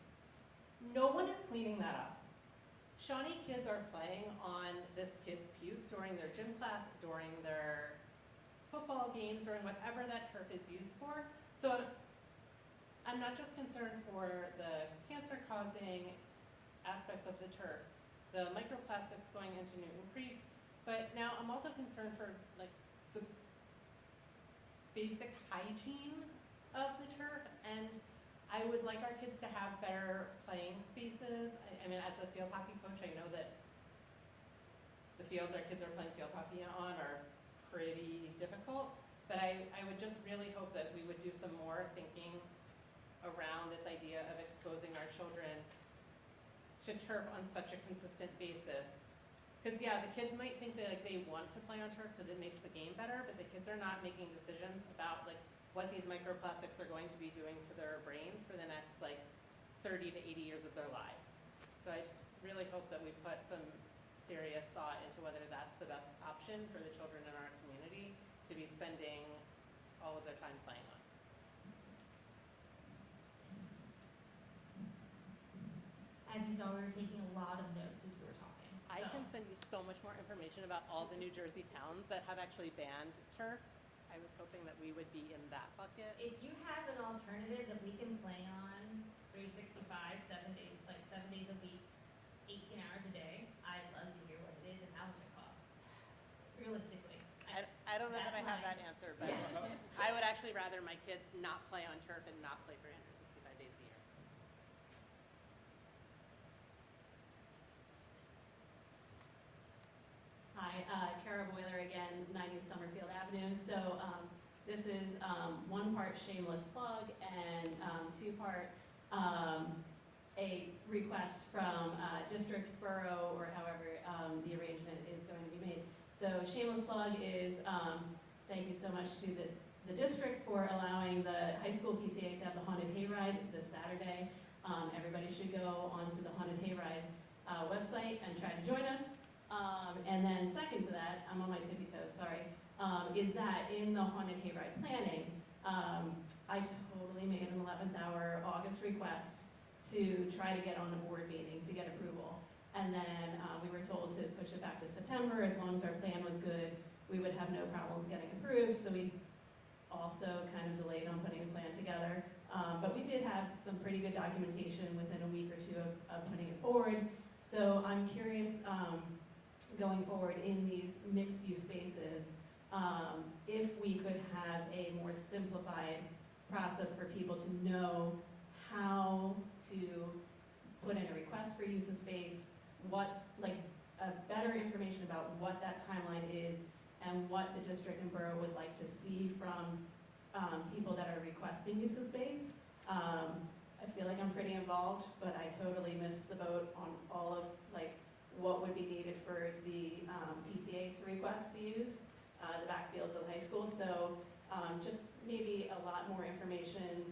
No one is cleaning that up. Shawnee kids are playing on this kid's puke during their gym class, during their football games, during whatever that turf is used for. So I'm not just concerned for the cancer-causing aspects of the turf, the microplastics going into Newton Creek, but now I'm also concerned for like the basic hygiene of the turf, and I would like our kids to have better playing spaces. I mean, as a field hockey coach, I know that the fields our kids are playing field hockey on are pretty difficult, but I would just really hope that we would do some more thinking around this idea of exposing our children to turf on such a consistent basis. Because yeah, the kids might think that like they want to play on turf because it makes the game better, but the kids are not making decisions about like what these microplastics are going to be doing to their brains for the next like 30 to 80 years of their lives. So I just really hope that we put some serious thought into whether that's the best option for the children in our community, to be spending all of their time playing on. As you saw, we were taking a lot of notes as we were talking. I so. can send you so much more information about all the New Jersey towns that have actually banned turf. I was hoping that we would be in that bucket. If you have an alternative that we can play on 365, 7 days, like 7 days a week, 18 hours a day, I'd love to hear what it is and how much it costs. Realistically. I don't know that I have that's that answer, but I would actually rather my kids not play on turf and not play 365 days a year. Hi, Kara Boiler again, 90 Summerfield Avenue. So this is one part shameless plug and two part a request from district, borough, or however the arrangement is going to be made. So shameless plug is thank you so much to the district for allowing the high school PTA to have the haunted hayride this Saturday. Everybody should go onto the haunted hayride website and try to join us. And then second to that, I'm on my tippy toes, sorry, is that in the haunted hayride planning, I totally made an 11th hour August request to try to get on a board meeting to get approval. And then we were told to push it back to September. As long as our plan was good, we would have no problems getting approved. So we also kind of delayed on putting a plan together. But we did have some pretty good documentation within a week or two of putting it forward. So I'm curious, going forward in these mixed-use spaces, if we could have a more simplified process for people to know how to put in a request for use of space, what, like, better information about what that timeline is and what the district and borough would like to see from people that are requesting use of space. I feel like I'm pretty involved, but I totally missed the boat on all of, like, what would be needed for the PTA to request to use the backfields of the high school. So just maybe a lot more information,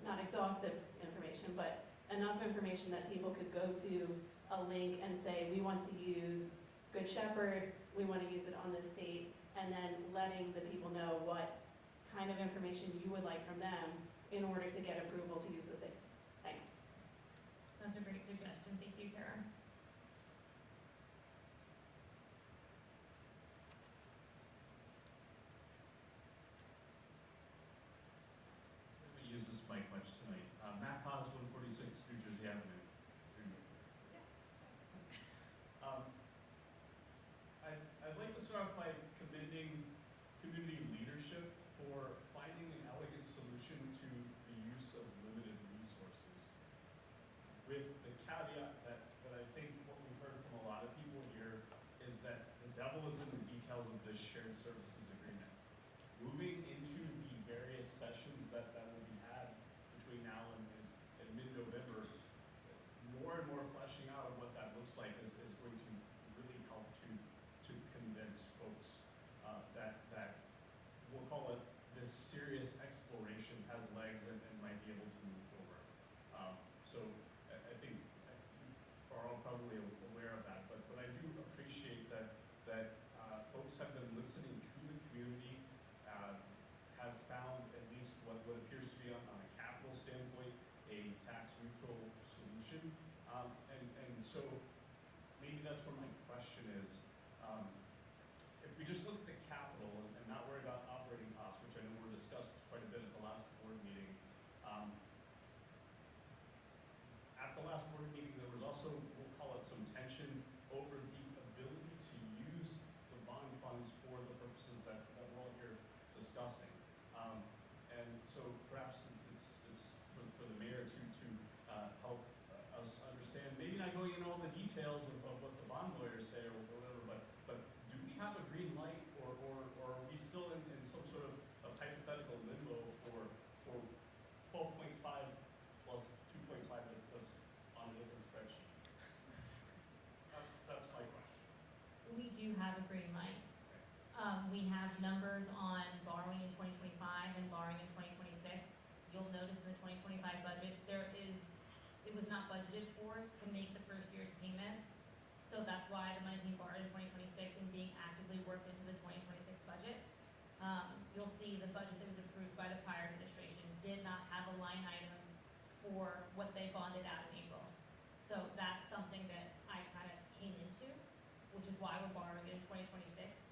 not exhaustive information, but enough information that people could go to a link and say, we want to use Good Shepherd, we want to use it on this date, and then letting the people know what kind of information you would like from them in order to get approval to use the space. Thanks. That's a great suggestion. Thank you, Kara. We use this mic much tonight. Matt Paz, 146 New Jersey Avenue. I'd like to start off by commending community leadership for finding an elegant solution to the use of limited resources. With the caveat that I think what we've heard from a lot of people here is that the devil is in the details of this shared services agreement. Moving into the various sessions that will be had between now and mid-November, more and more fleshing out of what that looks like is going to really help to convince folks that we'll call it this serious exploration has legs and might be able to move forward. So I think you are all probably aware of that, but I do appreciate that folks have been listening to the community, have found at least what appears to be on a capital standpoint a tax neutral solution, and so maybe that's where my question is. If we just look at the capital and not worry about operating costs, which I know were discussed quite a bit at the last board meeting. At the last board meeting, there was also, we'll call it some tension over the ability to use the bond funds for the purposes that we're all here discussing. And so perhaps it's for the mayor to help us understand, maybe not going into all the details of what the bond lawyers say or whatever, but do we have a green light or are we still in some sort of hypothetical limbo for 12.5 plus 2.5 that's on a different spreadsheet? That's my question. We do have a green light. We have numbers on borrowing in 2025 and borrowing in 2026. You'll notice in the 2025 budget, it was not budgeted for to make the first year's payment. So that's why the money's being borrowed in 2026 and being actively worked into the 2026 budget. you'll see the budget that was approved by the prior administration did not have a line item for what they bonded out in April. So that's something that I kind of came into, which is why we're borrowing it in 2026.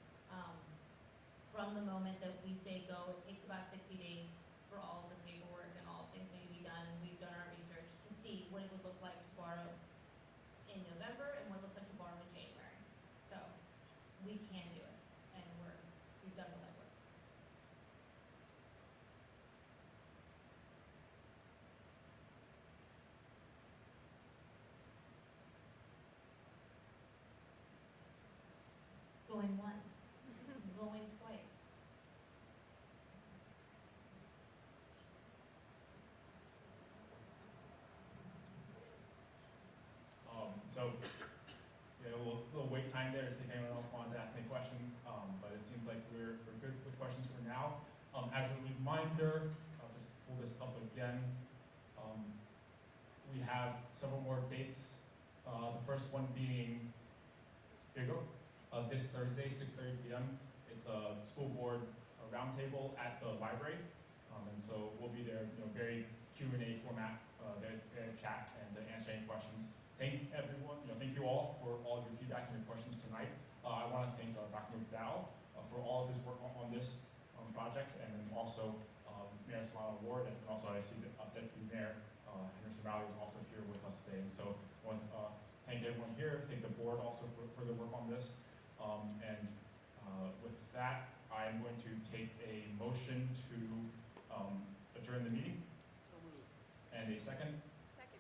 From the moment that we say go, it takes about 60 days for all of the paperwork and all of things that need to be done. We've done our research to see what it would look like to borrow in November and what it looks like to borrow in January. So we can do it, and we've done the legwork. Going once, going twice. So, yeah, a little wait time there to see if anyone else wanted to ask any questions, but it seems like we're good with questions for now. As a reminder, I'll just pull this up again. We have several more dates. The first one being, here you go, this Thursday, 6:30 p.m. It's a school board roundtable at the library, and so we'll be there, very Q&A format, there to chat and to answer any questions. Thank everyone, thank you all for all of your feedback and your questions tonight. I want to thank Dr. McDowell for all of his work on this project, and then also Mayor Solano Ward, and also I see that Deputy Mayor Henderson Valley is also here with us today. And so I want to thank everyone here, thank the board also for their work on this. And with that, I'm going to take a motion to adjourn the meeting. And a second. Second.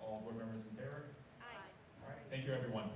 All board members in favor? Aye. All right, thank you everyone.